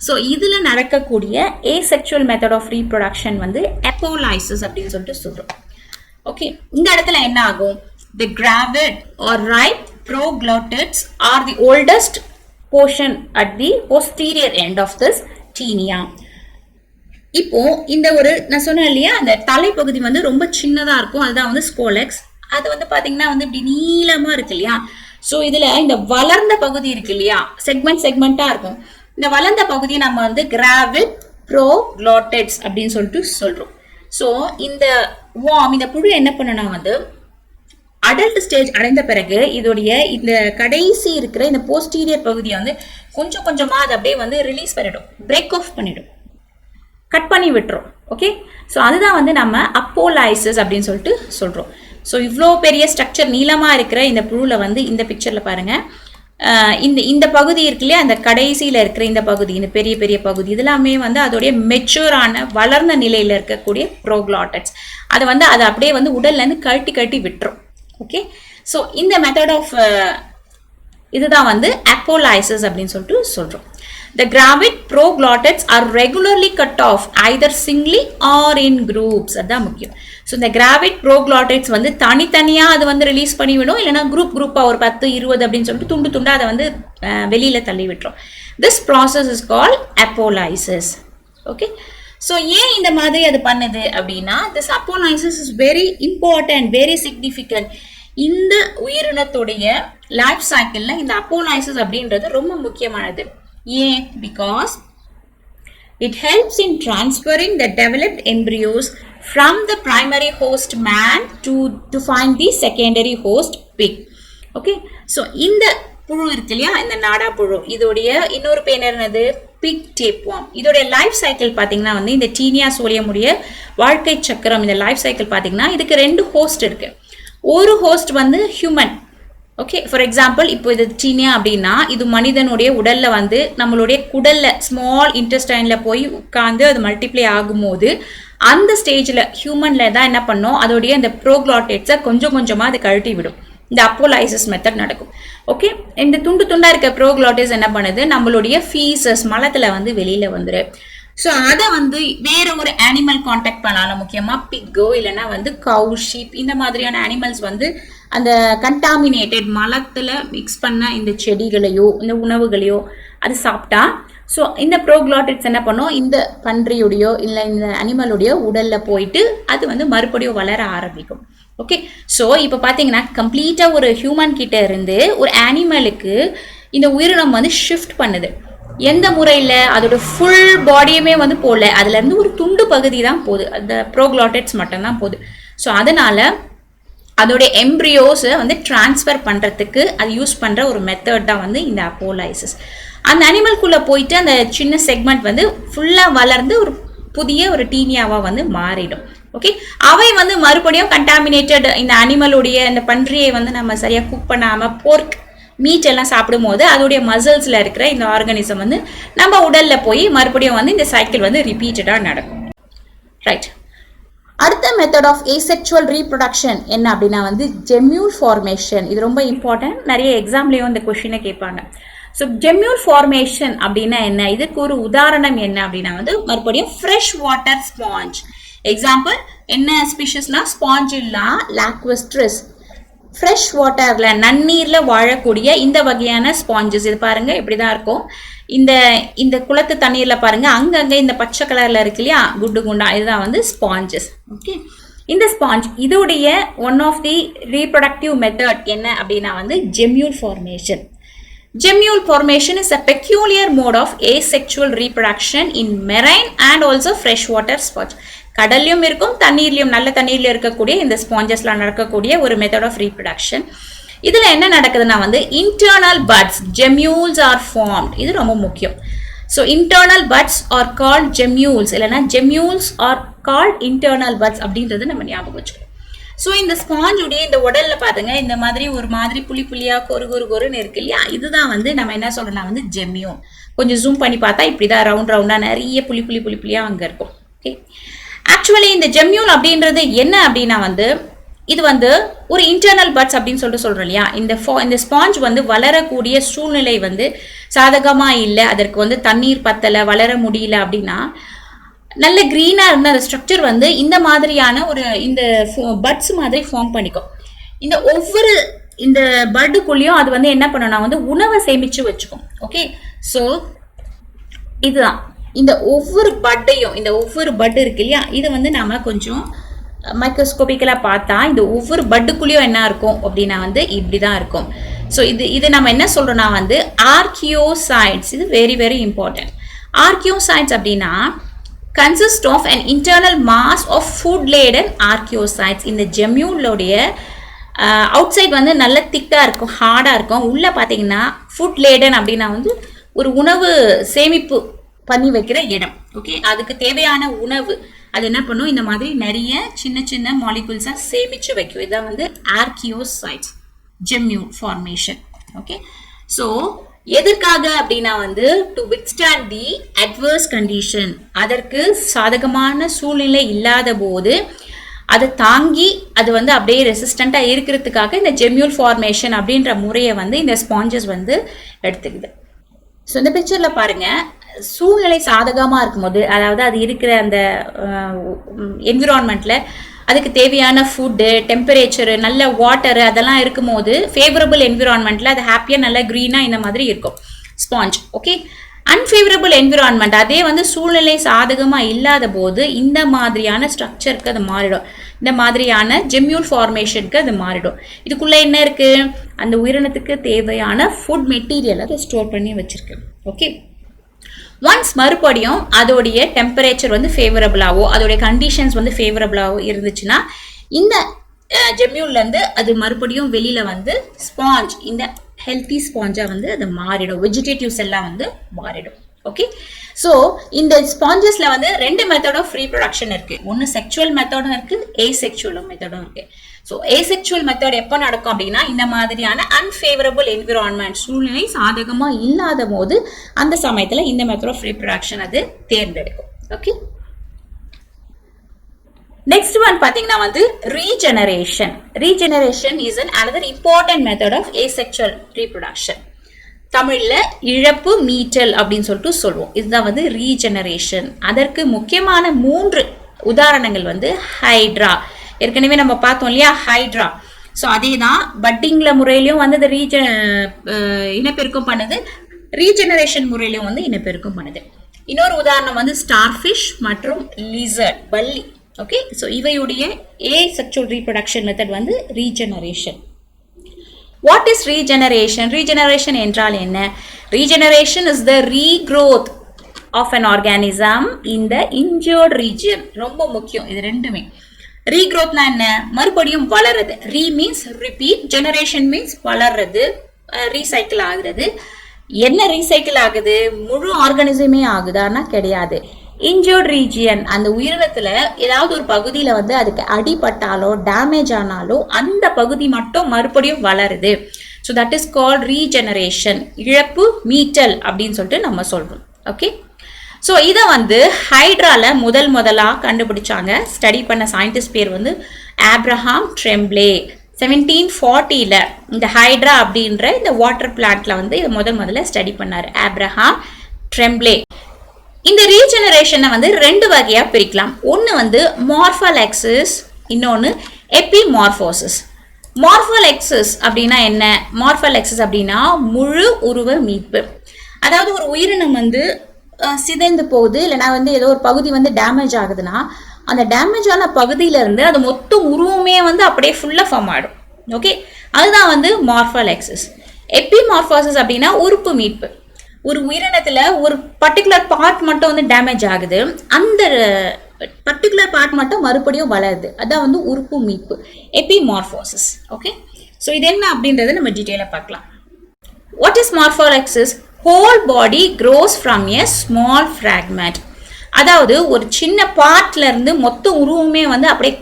ஸோ இதில் நடக்கக்கூடிய ஏசெக்சுவல் மெத்தட் ஆஃப் ரீப்ரொடக்ஷன் வந்து அப்போலைசிஸ் அப்படின்னு சொல்லிட்டு சொல்கிறோம். ஓகே, இந்த இடத்துல என்ன ஆகும், the gravid or ripe proglottids are the oldest portion at the posterior end of this tinea. இப்போ இந்த ஒரு நான் சொன்னேன் இல்லையா, அந்த தலைப்பகுதி வந்து ரொம்ப சின்னதா இருக்கும், அதுதான் வந்து ஸ்கோலெக்ஸ். அது வந்து பாத்தீங்கன்னா வந்து இப்படி நீளமா இருக்கு இல்லையா. ஸோ இதுல இந்த வளர்ந்த பகுதி இருக்கு இல்லையா, செக்மெண்டா இருக்கும். இந்த வளர்ந்த பகுதியை நம்ம வந்து கிராவிட் ப்ரோக்ளாட்டிட்ஸ் அப்படின்னு சொல்லிட்டு சொல்றோம். ஸோ இந்த வார்ம், இந்த புழு என்ன பண்ணனா வந்து அடல்ட் ஸ்டேஜ் அடைந்த பிறகு இதோடைய இந்த கடைசி இருக்கிற இந்த போஸ்டீரியர் பகுதியை வந்து கொஞ்சம் கொஞ்சமா அதை அப்படியே வந்து ரிலீஸ் பண்ணிடும், பிரேக் ஆஃப் பண்ணிடும், கட் பண்ணி விட்டுரும். ஓகே, ஸோ அதுதான் வந்து நம்ம அப்போலைசிஸ் அப்படின்னு சொல்லிட்டு சொல்றோம். ஸோ இவ்வளோ பெரிய ஸ்ட்ரக்சர் நீளமா இருக்கிற இந்த புழுல வந்து இந்த பிக்சர்ல பாருங்க, இந்த பகுதி இருக்கு இல்லையா, அந்த கடைசியில இருக்கிற இந்த பகுதி, இந்த பெரிய பெரிய பகுதி இதெல்லாமே வந்து அதோடைய மெச்சூரான வளர்ந்த நிலையில இருக்கக்கூடிய ப்ரோக்ளாட்டிட்ஸ். அதை வந்து அதை அப்படியே வந்து உடல்ல இருந்து கழட்டி விட்டுரும். ஓகே, ஸோ இந்த மெத்தட் ஆஃப் இதுதான் வந்து அப்போலைசிஸ் அப்படின்னு சொல்லிட்டு சொல்றோம். The gravid proglottids are regularly cut off either singly or in groups. அதான் முக்கியம். ஸோ இந்த கிராவிட் ப்ரோக்ளாட்டிட்ஸ் வந்து தனித்தனியா அது வந்து ரிலீஸ் பண்ணிவிடும், இல்லைன்னா குரூப்பா ஒரு 10-20 அப்படின்னு சொல்லிட்டு துண்டு துண்டா அதை வந்து வெளியில தள்ளி விட்டுரும். This process is called appolysis. Okay, so ஏன் இந்த மாதிரி அது பண்ணுது அப்படின்னா, this appolysis is very important, very significant. இந்த உயிரினத்துடைய லைஃப் சைக்கிள்ல இந்த அப்போலைசிஸ் அப்படின்றது ரொம்ப முக்கியமானது. ஏன்? Because it helps in transferring the developed embryos from the primary host man to find the secondary host pig. Okay, so இந்த புழு இருக்கு இல்லையா, இந்த நாடா புழு, இதோடைய இன்னொரு பேர் என்னது, பிக் டேப் வார்ம். இதோடைய லைஃப் சைக்கிள் பாத்தீங்கன்னா வந்து இந்த டீனியா சோலியம் உடைய வாழ்க்கை சக்கரம், இந்த லைஃப் சைக்கிள் பாத்தீங்கன்னா இதுக்கு 2 ஹோஸ்ட் இருக்கு. ஒரு ஹோஸ்ட் வந்து ஹியூமன். ஓகே, ஃபார் எக்ஸாம்பிள் இப்போ இது டீனியா அப்படின்னா இது மனிதனுடைய உடல்ல வந்து நம்மளுடைய குடல்ல ஸ்மால் இன்டெஸ்டைன்ல போய் உட்கார்ந்து அது மல்டிப்ளை ஆகும்போது அந்த ஸ்டேஜ்ல ஹியூமன்ல தான் என்ன பண்ணும், அதோடைய இந்த ப்ரோக்ளாட்டிட்ஸை கொஞ்சம் கொஞ்சமா அது கழட்டி விடும். இந்த அப்போலைசிஸ் மெத்தட் நடக்கும். ஓகே, இந்த துண்டு துண்டா இருக்க ப்ரோக்ளாட்டிஸ் என்ன பண்ணுது, நம்மளுடைய ஃபீசஸ் மலத்துல வந்து வெளியில வந்துரு. ஸோ அதை வந்து வேற ஒரு அனிமல் கான்டாக்ட் பண்ணாலும், முக்கியமா பிக்கோ இல்லைன்னா வந்து கவு, ஷீப், இந்த மாதிரியான அனிமல்ஸ் வந்து அந்த கண்டாமினேட்டட் மலத்துல மிக்ஸ் பண்ண இந்த செடிகளையோ இந்த உணவுகளையோ அது சாப்பிட்டா, ஸோ இந்த ப்ரோக்ளாட்டிட்ஸ் என்ன பண்ணும், இந்த பன்றியுடையோ இல்லை இந்த அனிமலுடைய உடல்ல போயிட்டு அது வந்து மறுபடியும் வளர ஆரம்பிக்கும். ஓகே, ஸோ இப்போ பார்த்தீங்கன்னா கம்ப்ளீட்டா ஒரு ஹியூமன் கிட்ட இருந்து ஒரு அனிமலுக்கு இந்த உயிரினம் வந்து ஷிஃப்ட் பண்ணுது. எந்த முறையில், அதோட ஃபுல் பாடியுமே வந்து போகல, அதுல இருந்து ஒரு துண்டு பகுதி தான் போகுது, அந்த ப்ரோக்ளாட்டிட்ஸ் மட்டும்தான் போகுது. ஸோ அதனால அதோடைய எம்ப்ரியோஸை வந்து டிரான்ஸ்ஃபர் பண்ணுறதுக்கு அது யூஸ் பண்ணுற ஒரு மெத்தட் தான் வந்து இந்த அப்போலைசிஸ். அந்த அனிமல்குள்ளே போயிட்டு அந்த சின்ன செக்மெண்ட் வந்து ஃபுல்லாக வளர்ந்து ஒரு புதிய ஒரு டீனியாவாக வந்து மாறிடும். ஓகே, அவை வந்து மறுபடியும் கண்டாமினேட்டட் இந்த அனிமலுடைய இந்த பன்றியை வந்து நம்ம சரியாக குக் பண்ணாமல் போர்க் மீட் எல்லாம் சாப்பிடும் போது அதோடைய மசில்ஸில் இருக்கிற இந்த ஆர்கானிசம் வந்து நம்ம உடலில் போய் மறுபடியும் வந்து இந்த சைக்கிள் வந்து ரிப்பீட்டடாக நடக்கும். ரைட், அடுத்த மெத்தட் ஆஃப் ஏசெக்சுவல் ரீப்ரொடக்ஷன் என்ன அப்படின்னா வந்து ஜெம்யூல் ஃபார்மேஷன். இது ரொம்ப இம்பார்ட்டன்ட், நிறைய எக்ஸாம்லேயும் இந்த கொஷினை கேட்பாங்க. ஸோ ஜெம்யூல் ஃபார்மேஷன் அப்படின்னா என்ன, இதுக்கு ஒரு உதாரணம் என்ன அப்படின்னா வந்து மறுபடியும் ஃப்ரெஷ் வாட்டர் ஸ்பாஞ்ச். எக்ஸாம்பிள் என்ன ஸ்பீஷஸ்னா ஸ்பாஞ்சில்லா லாக்வஸ்ட்ரிஸ். ஃப்ரெஷ் வாட்டர்ல நன்னீர்ல வாழக்கூடிய இந்த வகையான ஸ்பாஞ்சஸ். இது பாருங்க இப்படிதான் இருக்கும். இந்த குளத்து தண்ணீர்ல பாருங்க அங்கங்க இந்த பச்சை கலர்ல இருக்கு இல்லையா குண்டு குண்டா, இதுதான் வந்து ஸ்பாஞ்சஸ். ஓகே, இந்த ஸ்பாஞ்ச் இதோடைய one of the reproductive method என்ன அப்படின்னா வந்து gemmule formation. Gemule formation is a peculiar mode of asexual reproduction in marine and also freshwater sponge. கடல்லையும் இருக்கும் தண்ணீர்லையும் நல்ல தண்ணீர்ல இருக்கக்கூடிய இந்த ஸ்பாஞ்சஸ்ல நடக்கக்கூடிய ஒரு மெத்தட் ஆஃப் ரீப்ரொடக்ஷன். இதுல என்ன நடக்குதுன்னா வந்து internal buds gemmules are formed. இது ரொம்ப முக்கியம். So internal buds are called gemmules இல்லைன்னா gemmules are called internal buds அப்படின்றது நம்ம ஞாபகம் வச்சுக்கணும். ஸோ இந்த ஸ்பாஞ்சுடைய இந்த உடல்ல பாருங்க இந்த மாதிரி ஒரு மாதிரி புளி புளியா கொருன்னு இருக்கு இல்லையா, இதுதான் வந்து நம்ம என்ன சொல்றோம்னா வந்து ஜெம்யூல். கொஞ்சம் ஜூம் பண்ணி பார்த்தா இப்படிதான் ரவுண்டா நிறைய புளியா அங்க இருக்கும். ஓகே, ஆக்சுவலி இந்த ஜெம்யூல் அப்படின்றது என்ன அப்படின்னா வந்து இது வந்து ஒரு இன்டர்னல் பட்ஸ் அப்படின்னு சொல்லிட்டு சொல்றோம் இல்லையா. இந்த ஸ்பாஞ்ச் வந்து வளரக்கூடிய சூழ்நிலை வந்து சாதகமா இல்லை, அதற்கு வந்து தண்ணீர் பத்தல வளர முடியல அப்படின்னா நல்ல கிரீனா இருந்த அந்த ஸ்ட்ரக்சர் வந்து இந்த மாதிரியான ஒரு இந்த பட்ஸ் மாதிரி ஃபார்ம் பண்ணிக்கும். இந்த பட்டுக்குள்ளேயும் அது வந்து என்ன பண்ணணும்னா வந்து உணவை சேமிச்சு வச்சுக்கும். ஓகே, ஸோ இதுதான் இந்த ஒவ்வொரு பட் இருக்கு இல்லையா, இது வந்து நாம கொஞ்சம் மைக்ரோஸ்கோபிக்கலா பார்த்தா இந்த ஒவ்வொரு பட்டுக்குள்ளேயும் என்ன இருக்கும் அப்படின்னா வந்து இப்படிதான் இருக்கும். ஸோ இது நம்ம என்ன சொல்றோம்னா வந்து ஆர்கியோசைட்ஸ். இது வெரி வெரி இம்பார்ட்டன்ட். ஆர்கியோசைட்ஸ் அப்படின்னா consist of an internal mass of food laden archaeocytes. இந்த ஜெம்யூலோடைய அவுட் சைட் வந்து நல்ல திக்கா இருக்கும், ஹார்டா இருக்கும். உள்ள பாத்தீங்கன்னா ஃபுட் லேடன் அப்படின்னா வந்து ஒரு உணவு சேமிப்பு பண்ணி வைக்கிற இடம். ஓகே, அதுக்கு தேவையான உணவு அது என்ன பண்ணும், இந்த மாதிரி நிறைய சின்ன சின்ன மாலிகுல்ஸா சேமிச்சு வைக்கும். இதான் வந்து ஆர்கியோசைட்ஸ் ஜெம்யூல் ஃபார்மேஷன். ஓகே, ஸோ எதற்காக அப்படின்னா வந்து to withstand the adverse condition, அதற்கு சாதகமான சூழ்நிலை இல்லாத போது அதை தாங்கி அது வந்து அப்படியே ரெசிஸ்டண்டா இருக்கிறதுக்காக இந்த ஜெம்யூல் ஃபார்மேஷன் அப்படின்ற முறையை வந்து இந்த ஸ்பாஞ்சஸ் வந்து எடுத்துக்குது. ஸோ இந்த பிக்சர்ல பாருங்க சூழ்நிலை சாதகமா இருக்கும்போது, அதாவது அது இருக்கிற அந்த என்விரான்மெண்ட்ல அதுக்கு தேவையான ஃபுட்டு, டெம்பரேச்சரு, நல்ல வாட்டரு அதெல்லாம் இருக்கும்போது ஃபேவரபிள் என்விரான்மெண்ட்ல அது ஹாப்பியா நல்லா கிரீனா இந்த மாதிரி இருக்கும் ஸ்பாஞ்ச். ஓகே, அன்ஃபேவரபிள் என்விரான்மெண்ட் அதே வந்து சூழ்நிலை சாதகமா இல்லாத போது இந்த மாதிரியான ஸ்ட்ரக்சருக்கு அது மாறிடும், இந்த மாதிரியான ஜெம்யூல் ஃபார்மேஷனுக்கு அது மாறிடும். இதுக்குள்ள என்ன இருக்கு, அந்த உயிரினத்துக்கு தேவையான ஃபுட் மெட்டீரியல் அதை ஸ்டோர் பண்ணி வச்சிருக்கு. ஓகே, ஒன்ஸ் மறுபடியும் அதோடைய டெம்பரேச்சர் வந்து ஃபேவரபிளாவோ அதோடைய கண்டிஷன்ஸ் வந்து ஃபேவரபிளாவோ இருந்துச்சுன்னா இந்த ஜெம்யூல்ல இருந்து அது மறுபடியும் வெளியில வந்து ஸ்பாஞ்ச் இந்த ஹெல்த்தி ஸ்பாஞ்சா வந்து அது மாறிடும், வெஜிடேட்டிவ்ஸ் எல்லாம் வந்து மாறிடும். ஓகே, ஸோ இந்த ஸ்பாஞ்சஸ்ல வந்து ரெண்டு மெத்தட் ஆஃப் ரீப்ரொடக்ஷன் இருக்கு. ஒன்று செக்சுவல் மெத்தடும் இருக்கு, ஏசெக்சுவல் மெத்தடும் இருக்கு. ஸோ ஏசெக்சுவல் மெத்தட் எப்போ நடக்கும் அப்படின்னா இந்த மாதிரியான அன்ஃபேவரபிள் என்விரான்மெண்ட் சூழ்நிலை சாதகமா இல்லாத போது அந்த சமயத்துல இந்த மெத்தட் ஆஃப் ரீப்ரொடக்ஷன் அது தேர்ந்தெடுக்கும். ஓகே, நெக்ஸ்ட் ஒன் பாத்தீங்கன்னா வந்து regeneration. Regeneration is another important method of asexual reproduction. தமிழ்ல இழப்பு மீட்டல் அப்படின்னு சொல்லிட்டு சொல்லுவோம். இதுதான் வந்து ரீஜெனரேஷன். அதற்கு முக்கியமான 3 உதாரணங்கள் வந்து ஹைட்ரா. ஏற்கனவே நம்ம பார்த்தோம் இல்லையா ஹைட்ரா. ஸோ அதே தான் பட்டிங்ல முறையிலையும் வந்து அது இனப்பெருக்கம் பண்ணுது, ரீஜெனரேஷன் முறையிலையும் வந்து இனப்பெருக்கம் பண்ணுது. இன்னொரு உதாரணம் வந்து ஸ்டார்ஃபிஷ் மற்றும் லிசர்ட் பல்லி. ஓகே, ஸோ இவையுடைய ஏசெக்சுவல் ரீப்ரொடக்ஷன் மெத்தட் வந்து regeneration. What is regeneration? Regeneration என்றால் என்ன? Regeneration is the regrowth of an organism in the injured region. ரொம்ப முக்கியம் இது ரெண்டுமே. ரீக்ரோத்னா என்ன? மறுபடியும் வளர்றது. Re means repeat, generation means வளர்றது, ரீசைக்கிள் ஆகுறது. என்ன ரீசைக்கிள் ஆகுது? முழு ஆர்கானிசமே ஆகுதான்னா கிடையாது. இன்ஜர்ட் ரீஜியன், அந்த உயிரினத்துல ஏதாவது ஒரு பகுதியில வந்து அதுக்கு அடிபட்டாலோ டேமேஜ் ஆனாலோ அந்த பகுதி மட்டும் மறுபடியும் வளருது. So that is called regeneration. இழப்பு மீட்டல் அப்படின்னு சொல்லிட்டு நம்ம சொல்றோம். ஓகே, ஸோ இதை வந்து ஹைட்ரால முதலா கண்டுபிடிச்சாங்க. ஸ்டடி பண்ண சயின்டிஸ்ட் பேர் வந்து ஆப்ரஹாம் ட்ரெம்ப்ளே. 1740ல இந்த ஹைட்ரா அப்படின்ற இந்த வாட்டர் பிளான்ட்ல வந்து இதை முதல்ல ஸ்டடி பண்ணாரு ஆப்ரஹாம் ட்ரெம்ப்லே. இந்த ரீஜெனரேஷனை வந்து ரெண்டு வகையா பிரிக்கலாம். ஒன்று வந்து மார்ஃபலெக்சிஸ், இன்னொன்று எபிமார்போசிஸ். மார்ஃபலெக்சிஸ் அப்படின்னா என்ன? மார்ஃபலெக்சிஸ் அப்படின்னா முழு உருவ மீட்பு. அதாவது ஒரு உயிரினம் வந்து சிதைந்து போகுது, இல்லைனா வந்து ஏதோ ஒரு பகுதி வந்து டேமேஜ் ஆகுதுன்னா அந்த டேமேஜ் ஆன பகுதியில இருந்து அது மொத்த உருவமே வந்து அப்படியே ஃபுல்லா ஃபார்ம் ஆயிடும். ஓகே, அதுதான் வந்து மார்ஃபலெக்சிஸ். எபிமார்போசிஸ் அப்படின்னா உறுப்பு மீட்பு. ஒரு உயிரினத்துல ஒரு பர்டிகுலர் பார்ட் மட்டும் வந்து டேமேஜ் ஆகுது, அந்த பர்டிகுலர் பார்ட் மட்டும் மறுபடியும் வளருது, அதான் வந்து உறுப்பு மீட்பு, எபிமார்போசிஸ். ஓகே, ஸோ இது என்ன அப்படின்றத நம்ம டீட்டெயிலாக பார்க்கலாம். What is morphallaxis? Whole body grows from a small fragment. அதாவது ஒரு சின்ன பார்ட்ல இருந்து மொத்த உருவமே வந்து அப்படியே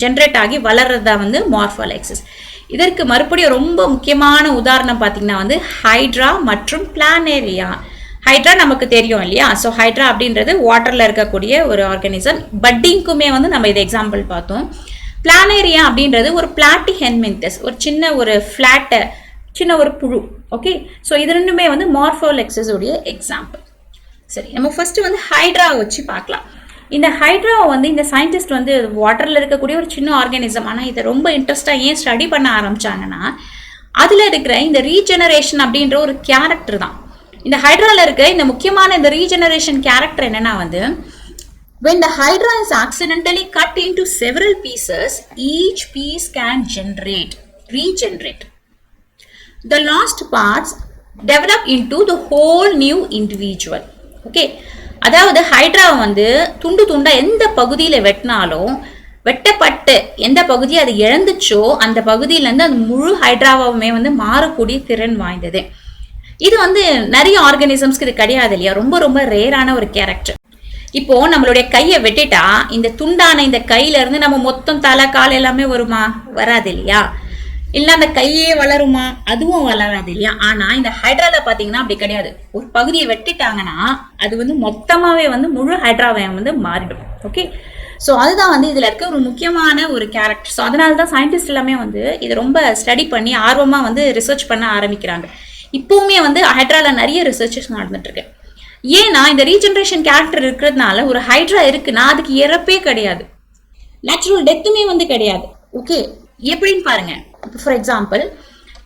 ஜென்ரேட் ஆகி வளர்றதா வந்து மார்ஃபலெக்சிஸ். இதற்கு மறுபடியும் ரொம்ப முக்கியமான உதாரணம் பார்த்தீங்கன்னா வந்து ஹைட்ரா மற்றும் பிளானேரியா. ஹைட்ரா நமக்கு தெரியும் இல்லையா? ஸோ ஹைட்ரா அப்படின்றது வாட்டர்ல இருக்கக்கூடிய ஒரு ஆர்கானிசம். பட்டிங்க்குமே வந்து நம்ம இது எக்ஸாம்பிள் பார்த்தோம். பிளானேரியா அப்படின்றது ஒரு பிளாட்டிஹெல்மின்தஸ், ஒரு சின்ன ஒரு ஃபிளாட்ட சின்ன ஒரு புழு. ஓகே, ஸோ இது ரெண்டுமே வந்து மார்ஃபலெக்சிஸ் உடைய எக்ஸாம்பிள். சரி, நம்ம ஃபர்ஸ்ட் வந்து ஹைட்ராவை வச்சு பார்க்கலாம். இந்த ஹைட்ராவை வந்து இந்த சயின்டிஸ்ட் வந்து வாட்டர்ல இருக்கக்கூடிய ஒரு சின்ன ஆர்கானிசம், ஆனால் இதை ரொம்ப இன்ட்ரெஸ்டா ஏன் ஸ்டடி பண்ண ஆரம்பிச்சாங்கன்னா அதுல இருக்கிற இந்த ரீஜெனரேஷன் அப்படின்ற ஒரு கேரக்டர் தான். இந்த ஹைட்ரால இருக்க இந்த முக்கியமான இந்த ரீஜெனரேஷன் கேரக்டர் என்னன்னா வந்து when the hydra is accidentally cut into several pieces, each piece can regenerate. The lost parts develop into the whole new individual. Okay, அதாவது ஹைட்ராவை வந்து துண்டு துண்டா எந்த பகுதியில வெட்டினாலும் வெட்டப்பட்டு எந்த பகுதியை அது இழந்துச்சோ அந்த பகுதியிலேருந்து அந்த முழு ஹைட்ராவுமே வந்து மாறக்கூடிய திறன் வாய்ந்தது. இது வந்து நிறைய ஆர்கானிசம்ஸ்க்கு இது கிடையாது இல்லையா? ரொம்ப ரொம்ப ரேரான ஒரு கேரக்டர். இப்போ நம்மளுடைய கையை வெட்டிட்டா இந்த துண்டான இந்த கையில இருந்து நம்ம மொத்தம் தலை கால் எல்லாமே வருமா? வராது இல்லையா? இல்ல அந்த கையே வளருமா? அதுவும் வளராது இல்லையா? ஆனா இந்த ஹைட்ரால பாத்தீங்கன்னா அப்படி கிடையாது. ஒரு பகுதியை வெட்டிட்டாங்கன்னா அது வந்து மொத்தமாவே வந்து முழு ஹைட்ராவை வந்து மாறிடும். ஓகே, ஸோ அதுதான் வந்து இதுல இருக்க ஒரு முக்கியமான ஒரு கேரக்டர். ஸோ அதனாலதான் சயின்டிஸ்ட் எல்லாமே வந்து இதை ரொம்ப ஸ்டடி பண்ணி ஆர்வமா வந்து ரிசர்ச் பண்ண ஆரம்பிக்கிறாங்க. இப்பவுமே வந்து ஹைட்ரால நிறைய ரிசர்ச்சஸ் நடந்துட்டு இருக்கு. ஏன்னா இந்த ரீஜெனரேஷன் கேரக்டர் இருக்கிறதுனால ஒரு ஹைட்ரா இருக்குன்னா அதுக்கு இறப்பே கிடையாது, நேச்சுரல் டெத்துமே வந்து கிடையாது. ஓகே, எப்படின்னு பாருங்க. ஃபார் எக்ஸாம்பிள்,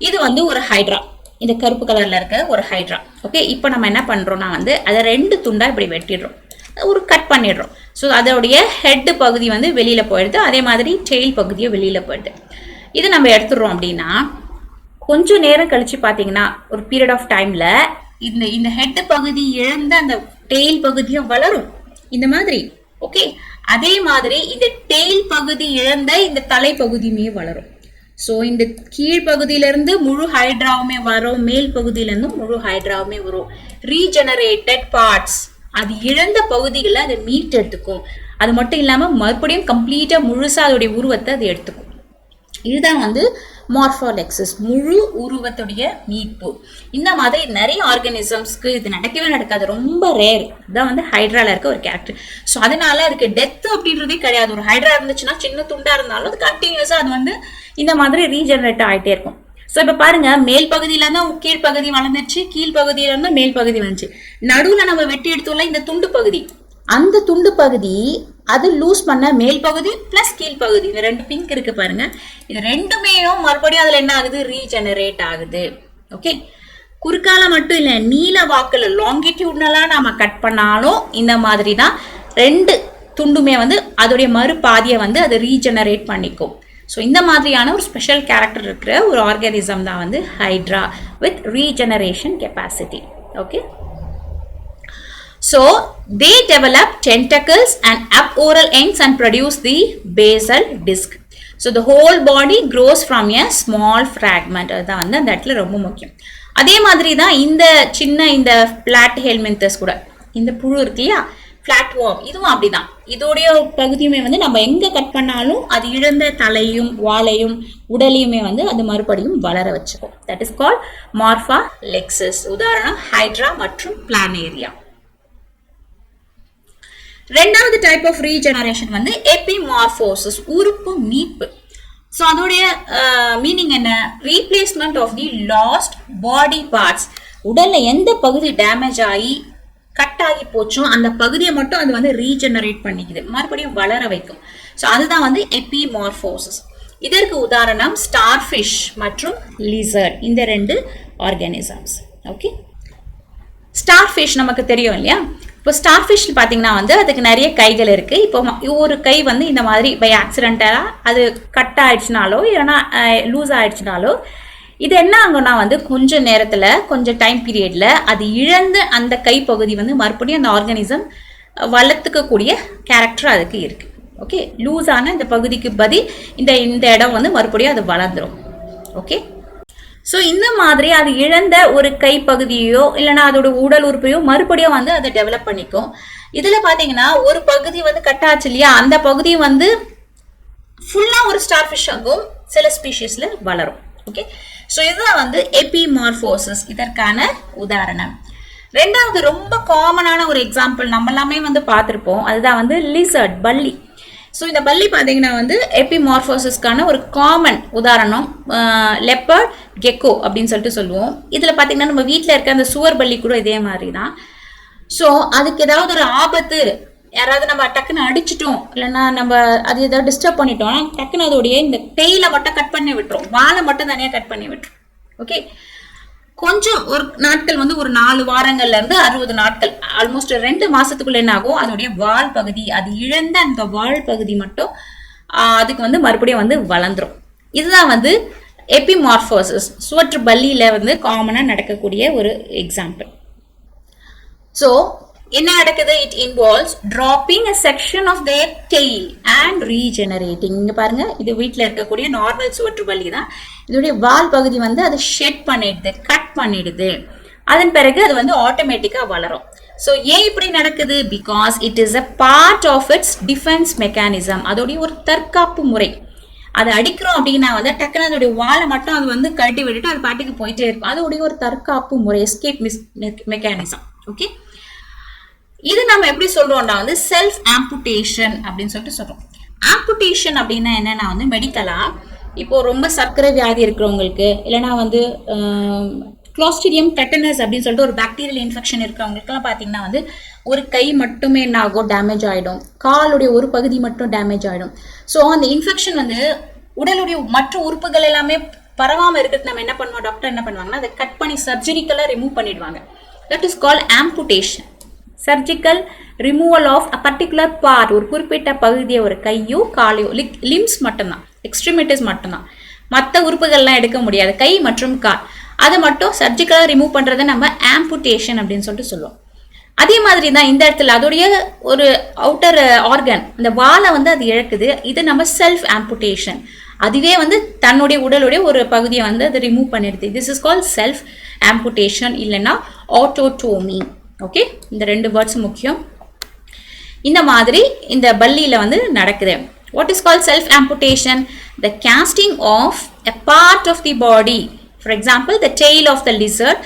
இது வந்து ஒரு ஹைட்ரா, இந்த கருப்பு கலர்ல இருக்க ஒரு ஹைட்ரா. ஓகே, இப்போ நம்ம என்ன பண்றோம்னா வந்து அதை ரெண்டு துண்டா இப்படி வெட்டிடுறோம், ஒரு கட் பண்ணிடுறோம். ஸோ அதோடைய ஹெட் பகுதி வந்து வெளியில போயிடுது, அதே மாதிரி டெயில் பகுதியும் வெளியில போயிடுது. இது நம்ம எடுத்துடுறோம் அப்படின்னா கொஞ்சம் நேரம் கழிச்சு பார்த்தீங்கன்னா ஒரு பீரியட் ஆஃப் டைம்ல இந்த ஹெட் பகுதி இழந்த அந்த டெயில் பகுதியும் வளரும் இந்த மாதிரி. ஓகே, அதே மாதிரி இந்த டெயில் பகுதி இழந்த இந்த தலை பகுதியுமே வளரும். ஸோ இந்த கீழ்பகுதியிலிருந்து முழு ஹைட்ராவுமே வரும், மேல் பகுதியிலிருந்து முழு ஹைட்ராவுமே வரும். ரீஜெனரேட்டட் பார்ட்ஸ், அது இழந்த பகுதிகளை அதை மீட் எடுத்துக்கும். அது மட்டும் இல்லாமல் மறுபடியும் கம்ப்ளீட்டா முழுசா அதோடைய உருவத்தை அது எடுத்துக்கும். இதுதான் வந்து மார்ஃபலெக்சிஸ், முழு உருவத்துடைய மீட்பு. இந்த மாதிரி நிறைய ஆர்கானிசம்ஸ்க்கு இது நடக்கவே நடக்காது, ரொம்ப ரேர். இதுதான் வந்து ஹைட்ரால இருக்க ஒரு கேரக்டர். ஸோ அதனால அதுக்கு டெத் அப்படின்றதே கிடையாது. ஒரு ஹைட்ரா இருந்துச்சுன்னா சின்ன துண்டா இருந்தாலும் அது கண்டினியூஸா அது வந்து இந்த மாதிரி ரீஜெனரேட் ஆகிட்டே இருக்கும். ஸோ இப்போ பாருங்க, மேல் பகுதியில இருந்தா கீழ்பகுதி வளர்ந்துச்சு, கீழ்பகுதியில இருந்தா மேல் பகுதி வந்துச்சு. நடுவுல நம்ம வெட்டி எடுத்தோம்ல இந்த துண்டு பகுதி, அந்த துண்டு பகுதி அது லூஸ் பண்ண மேல் பகுதி பிளஸ் கீழ்பகுதி, இந்த ரெண்டு பிங்க் இருக்கு பாருங்க, இது ரெண்டுமே மறுபடியும் அதுல என்ன ஆகுது? ரீஜெனரேட் ஆகுது. ஓகே, குறுக்கால மட்டும் இல்ல, நீல வாக்குல லாங்கிடியூட்னலா நாம கட் பண்ணாலும் இந்த மாதிரி தான் ரெண்டு துண்டுமே வந்து அதோடைய மறு பாதியை வந்து அது ரீஜெனரேட் பண்ணிக்கும். ஸோ இந்த மாதிரியான ஒரு ஸ்பெஷல் கேரக்டர் இருக்கிற ஒரு ஆர்கானிசம் தான் வந்து hydra with regeneration capacity. Okay, so they develop tentacles and up oral ends and produce the basal disc. So the whole body grows from a small fragment. அதுதான் வந்து அந்த இடத்துல ரொம்ப முக்கியம். அதே மாதிரி தான் இந்த சின்ன இந்த பிளாட்டிஹெல்மின்தஸ் கூட, இந்த புழு இருக்கு இல்லையா, பிளாட் வார்ம், இதுவும் அப்படிதான். இதோடைய பகுதியுமே வந்து நம்ம எங்க கட் பண்ணாலும் அது இழந்த தலையும் வாலையும் உடலையுமே வந்து அது மறுபடியும் வளர வச்சுக்கும். That is called morphallaxis. உதாரணம் ஹைட்ரா மற்றும் பிளானேரியா. ரெண்டாவது டைப் ஆஃப் ரீஜெனரேஷன் வந்து எபிமார்போசிஸ், உறுப்பு மீட்பு. ஸோ அதோடைய மீனிங் என்ன? Replacement of the lost body parts. உடல்ல எந்த பகுதி டேமேஜ் ஆகி கட் ஆகி போச்சோ அந்த பகுதியை மட்டும் அது வந்து ரீஜெனரேட் பண்ணிக்குது, மறுபடியும் வளர வைக்கும். ஸோ அதுதான் வந்து எபிமார்போசிஸ். இதற்கு உதாரணம் ஸ்டார்ஃபிஷ் மற்றும் லிசர்ட், இந்த 2 ஆர்கானிசம்ஸ். ஓகே, ஸ்டார்ஃபிஷ் நமக்கு தெரியும் இல்லையா? இப்போ ஸ்டார்ஃபிஷ் பார்த்தீங்கன்னா வந்து அதுக்கு நிறைய கைகள் இருக்கு. இப்போ ஒரு கை வந்து இந்த மாதிரி பை ஆக்சிடென்டலா அது கட் ஆயிடுச்சுனாலோ இல்லைன்னா லூஸ் ஆயிடுச்சுனாலோ இது என்ன ஆகும்னா வந்து கொஞ்சம் நேரத்துல கொஞ்சம் டைம் பீரியட்ல அது இழந்த அந்த கைப்பகுதி வந்து மறுபடியும் அந்த ஆர்கானிசம் வளர்த்துக்கக்கூடிய கேரக்டர் அதுக்கு இருக்கு. ஓகே, லூஸ் ஆன இந்த பகுதிக்கு பதில் இந்த இடம் வந்து மறுபடியும் அது வளர்ந்துடும். ஓகே, ஸோ இந்த மாதிரி அது இழந்த ஒரு கைப்பகுதியோ இல்லைன்னா அதோட உடல் உறுப்பையோ மறுபடியும் வந்து அதை டெவலப் பண்ணிக்கும். இதுல பாத்தீங்கன்னா ஒரு பகுதி வந்து கட் ஆச்சு இல்லையா, அந்த பகுதி வந்து ஃபுல்லா ஒரு ஸ்டார்ஃபிஷ் ஆகும், சில ஸ்பீஷீஸ்ல வளரும். ஓகே, ஸோ இதுதான் வந்து எபிமார்போசிஸ், இதற்கான உதாரணம். ரெண்டாவது ரொம்ப காமனான ஒரு எக்ஸாம்பிள் நம்ம எல்லாமே வந்து பார்த்துருப்போம், அதுதான் வந்து லிசர்ட், பல்லி. ஸோ இந்த பல்லி பார்த்தீங்கன்னா வந்து எபிமார்போசிஸ்க்கான ஒரு காமன் உதாரணம் லெப்பர்ட் கெக்கோ அப்படின்னு சொல்லிட்டு சொல்லுவோம். இதில் பார்த்தீங்கன்னா நம்ம வீட்டில் இருக்க அந்த சுவர் பல்லி கூட இதே மாதிரி தான். ஸோ அதுக்கு ஏதாவது ஒரு ஆபத்து, யாராவது நம்ம டக்குன்னு அடிச்சிட்டோம் இல்லைன்னா நம்ம அது ஏதாவது டிஸ்டர்ப் பண்ணிட்டோம்னா டக்குன்னு அதோடைய இந்த டெய்ல மட்டும் கட் பண்ணி விட்டுரும், வாழை மட்டும் தனியாக கட் பண்ணி விட்டுரும். ஓகே, கொஞ்சம் ஒரு நாட்கள் வந்து ஒரு 4 வாரங்கள்ல இருந்து 60 நாட்கள், ஆல்மோஸ்ட் 2 மாசத்துக்குள்ள என்ன ஆகும், அதோடைய வால் பகுதி, அது இழந்த அந்த வால் பகுதி மட்டும் அதுக்கு வந்து மறுபடியும் வந்து வளர்ந்துரும். இதுதான் வந்து எபிமார்போசிஸ், சுவற்று பல்லியில வந்து காமனா நடக்கக்கூடிய ஒரு எக்ஸாம்பிள். ஸோ என்ன நடக்குது? It involves dropping a section of their tail and regenerating. இங்க பாருங்க, இது வீட்டில் இருக்கக்கூடிய நார்மல் சுவற்று பல்லி தான். இதோடைய வால் பகுதி வந்து அது ஷெட் பண்ணிடுது, கட் பண்ணிடுது. அதன் பிறகு அது வந்து ஆட்டோமேட்டிக்கா வளரும். ஸோ ஏன் இப்படி நடக்குது? Because it is a part of its defence mechanism. அதோடைய ஒரு தற்காப்பு முறை. அதை அடிக்கிறோம் அப்படின்னா வந்து டக்குன்னு அதோடைய வாழை மட்டும் அது வந்து கழட்டி விட்டுட்டு அது பாட்டுக்கு போயிட்டே இருக்கும். அதோடைய ஒரு தற்காப்பு முறை, எஸ்கேப் மெக்கானிசம். ஓகே, இது நம்ம எப்படி சொல்றோம்னா வந்து செல்ஃப் ஆம்புடேஷன் அப்படின்னு சொல்லிட்டு சொல்றோம். ஆம்புடேஷன் அப்படின்னா என்னன்னா வந்து மெடிக்கலா இப்போ ரொம்ப சர்க்கரை வியாதி இருக்கிறவங்களுக்கு இல்லைன்னா வந்து கிளாஸ்ட்ரிடியம் டெட்டனஸ் அப்படின்னு சொல்லிட்டு ஒரு பாக்டீரியல் இன்ஃபெக்ஷன் இருக்கிறவங்களுக்குலாம் பார்த்தீங்கன்னா வந்து ஒரு கை மட்டுமே என்ன ஆகும், டேமேஜ் ஆகிடும், காலுடைய ஒரு பகுதி மட்டும் டேமேஜ் ஆகிடும். ஸோ அந்த இன்ஃபெக்ஷன் வந்து உடலுடைய மற்ற உறுப்புகள் எல்லாமே பரவாமல் இருக்கிறது நம்ம என்ன பண்ணுவோம், டாக்டர் என்ன பண்ணுவாங்கன்னா அதை கட் பண்ணி சர்ஜரிக்கலாக ரிமூவ் பண்ணிடுவாங்க. That is called amputation. Surgical removal of a particular part, ஒரு குறிப்பிட்ட பகுதியை, ஒரு கையோ காலையோ, லிம்ஸ் மட்டும்தான், எக்ஸ்ட்ரிமிட்டிஸ் மட்டும்தான், மற்ற உறுப்புகள்லாம் எடுக்க முடியாது, கை மற்றும் கால், அதை மட்டும் சர்ஜிக்கலாக ரிமூவ் பண்ணுறதை நம்ம ஆம்புடேஷன் அப்படின்னு சொல்லிட்டு சொல்லுவோம். அதே மாதிரி தான் இந்த இடத்துல அதோடைய ஒரு அவுட்டர் ஆர்கன், இந்த வாலை வந்து அது இழக்குது, இது நம்ம செல்ஃப் ஆம்புடேஷன். அதுவே வந்து தன்னுடைய உடலுடைய ஒரு பகுதியை வந்து அது ரிமூவ் பண்ணிடுது. This is called self amputation இல்லைன்னா ஆட்டோடோமி. ஓகே, இந்த 2 வேர்ட்ஸ் முக்கியம். இந்த மாதிரி இந்த பல்லியில வந்து நடக்குது. What is called self amputation? The casting of a part of the body, for example the tail of the lizard,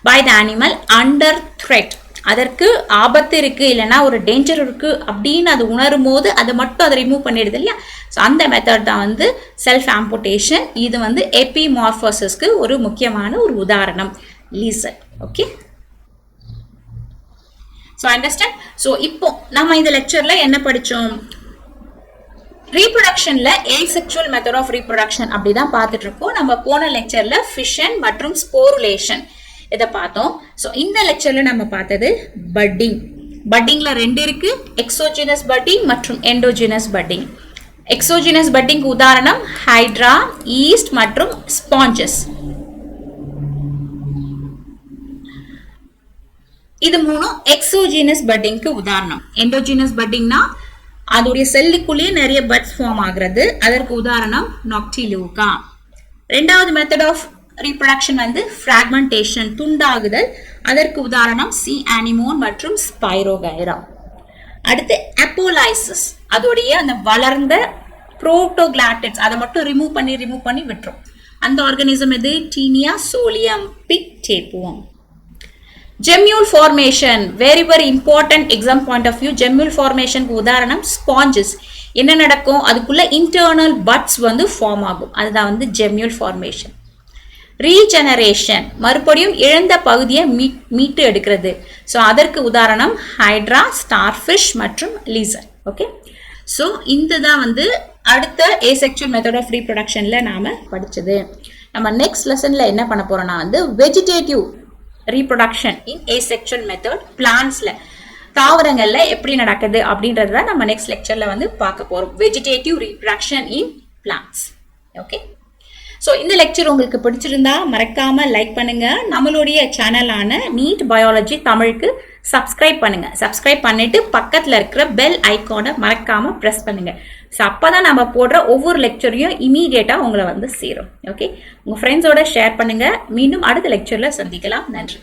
by the animal under threat. அதற்கு ஆபத்து இருக்கு இல்லைன்னா ஒரு டேஞ்சர் இருக்கு அப்படின்னு அது உணரும் போது அதை மட்டும் அதை ரிமூவ் பண்ணிடுது இல்லையா. ஸோ அந்த மெத்தட் தான் வந்து செல்ஃப் ஆம்புடேஷன். இது வந்து எபிமார்போசிஸ்க்கு ஒரு முக்கியமான ஒரு உதாரணம், lizard. Okay, so understand. So இப்போ நம்ம இந்த லெக்சர்ல என்ன படித்தோம்? ரீப்ரொடக்ஷன்ல ஏசெக்சுவல் மெத்தட் ஆஃப் ரீப்ரொடக்ஷன் அப்படிதான் பார்த்துட்டு இருக்கோம். நம்ம போன லெக்சர்ல ஃபிஷன் மற்றும் ஸ்போருலேஷன் இதை பார்த்தோம். ஸோ இந்த லெக்சர்ல நம்ம பார்த்தது பட்டிங். பட்டிங்ல 2 இருக்கு, எக்ஸோஜினஸ் பட்டிங் மற்றும் எண்டோஜினஸ் பட்டிங். எக்ஸோஜினஸ் பட்டிங் உதாரணம் ஹைட்ரா, ஈஸ்ட் மற்றும் ஸ்பாஞ்சஸ். இது 3 எக்ஸோஜினஸ் பட்டிங்க்கு உதாரணம். எண்டோஜினஸ் பட்டிங்னா அதோடைய செல்லுக்குள்ளேயே நிறைய பட்ஸ் ஃபார்ம் ஆகுறது, அதற்கு உதாரணம் நாக்டிலூகா. ரெண்டாவது மெத்தட் ஆஃப் ரீப்ரொடக்ஷன் வந்து ஃப்ராக்மெண்டேஷன், துண்டாகுதல், அதற்கு உதாரணம் சி அனிமோன் மற்றும் ஸ்பைரோகைரா. அடுத்து அப்போலைசிஸ், அதோடைய அந்த வளர்ந்த புரோட்டோகிளாட்டிட்ஸ் அதை மட்டும் ரிமூவ் பண்ணி விட்டுரும். அந்த ஆர்கானிசம் எது? Taenia solium, pig tapeworm. Gemmule formation, very very important exam point of view. Gemmule ஃபார்மேஷனுக்கு உதாரணம் ஸ்பாஞ்சஸ். என்ன நடக்கும், அதுக்குள்ள இன்டர்னல் பட்ஸ் வந்து ஃபார்ம் ஆகும். அதுதான் வந்து ஜெம்யூல் ஃபார்மேஷன். ரீஜெனரேஷன், மறுபடியும் இழந்த பகுதியை மீட்டு எடுக்கிறது. ஸோ அதற்கு உதாரணம் ஹைட்ரா, ஸ்டார்ஃபிஷ் மற்றும் லீசர். ஓகே, ஸோ இந்த தான் வந்து அடுத்த ஏசெக்சுவல் மெத்தட் ஆஃப் ரீப்ரொடக்ஷன்ல நாம படிச்சது. நம்ம நெக்ஸ்ட் லெசன்ல என்ன பண்ண போறோம்னா வந்து vegetative reproduction in asexual method பிளான்ட்ஸ்ல, தாவரங்கள்ல எப்படி நடக்குது அப்படின்றத நம்ம நெக்ஸ்ட் லெக்சர்ல வந்து பார்க்க போறோம். Vegetative reproduction in plants. Okay, so இந்த லெக்சர் உங்களுக்கு பிடிச்சிருந்தா மறக்காம லைக் பண்ணுங்க. நம்மளுடைய சேனலான நீட் பயாலஜி தமிழுக்கு சப்ஸ்கிரைப் பண்ணுங்க. சப்ஸ்கிரைப் பண்ணிட்டு பக்கத்துல இருக்கிற பெல் ஐகானை மறக்காம பிரஸ் பண்ணுங்க. ஸோ அப்பதான் நம்ம போடுற ஒவ்வொரு லெக்சரையும் இமீடியட்டா உங்களை வந்து சேரும். ஓகே, உங்க ஃப்ரெண்ட்ஸோட ஷேர் பண்ணுங்க. மீண்டும் அடுத்த லெக்சர்ல சந்திக்கலாம். நன்றி.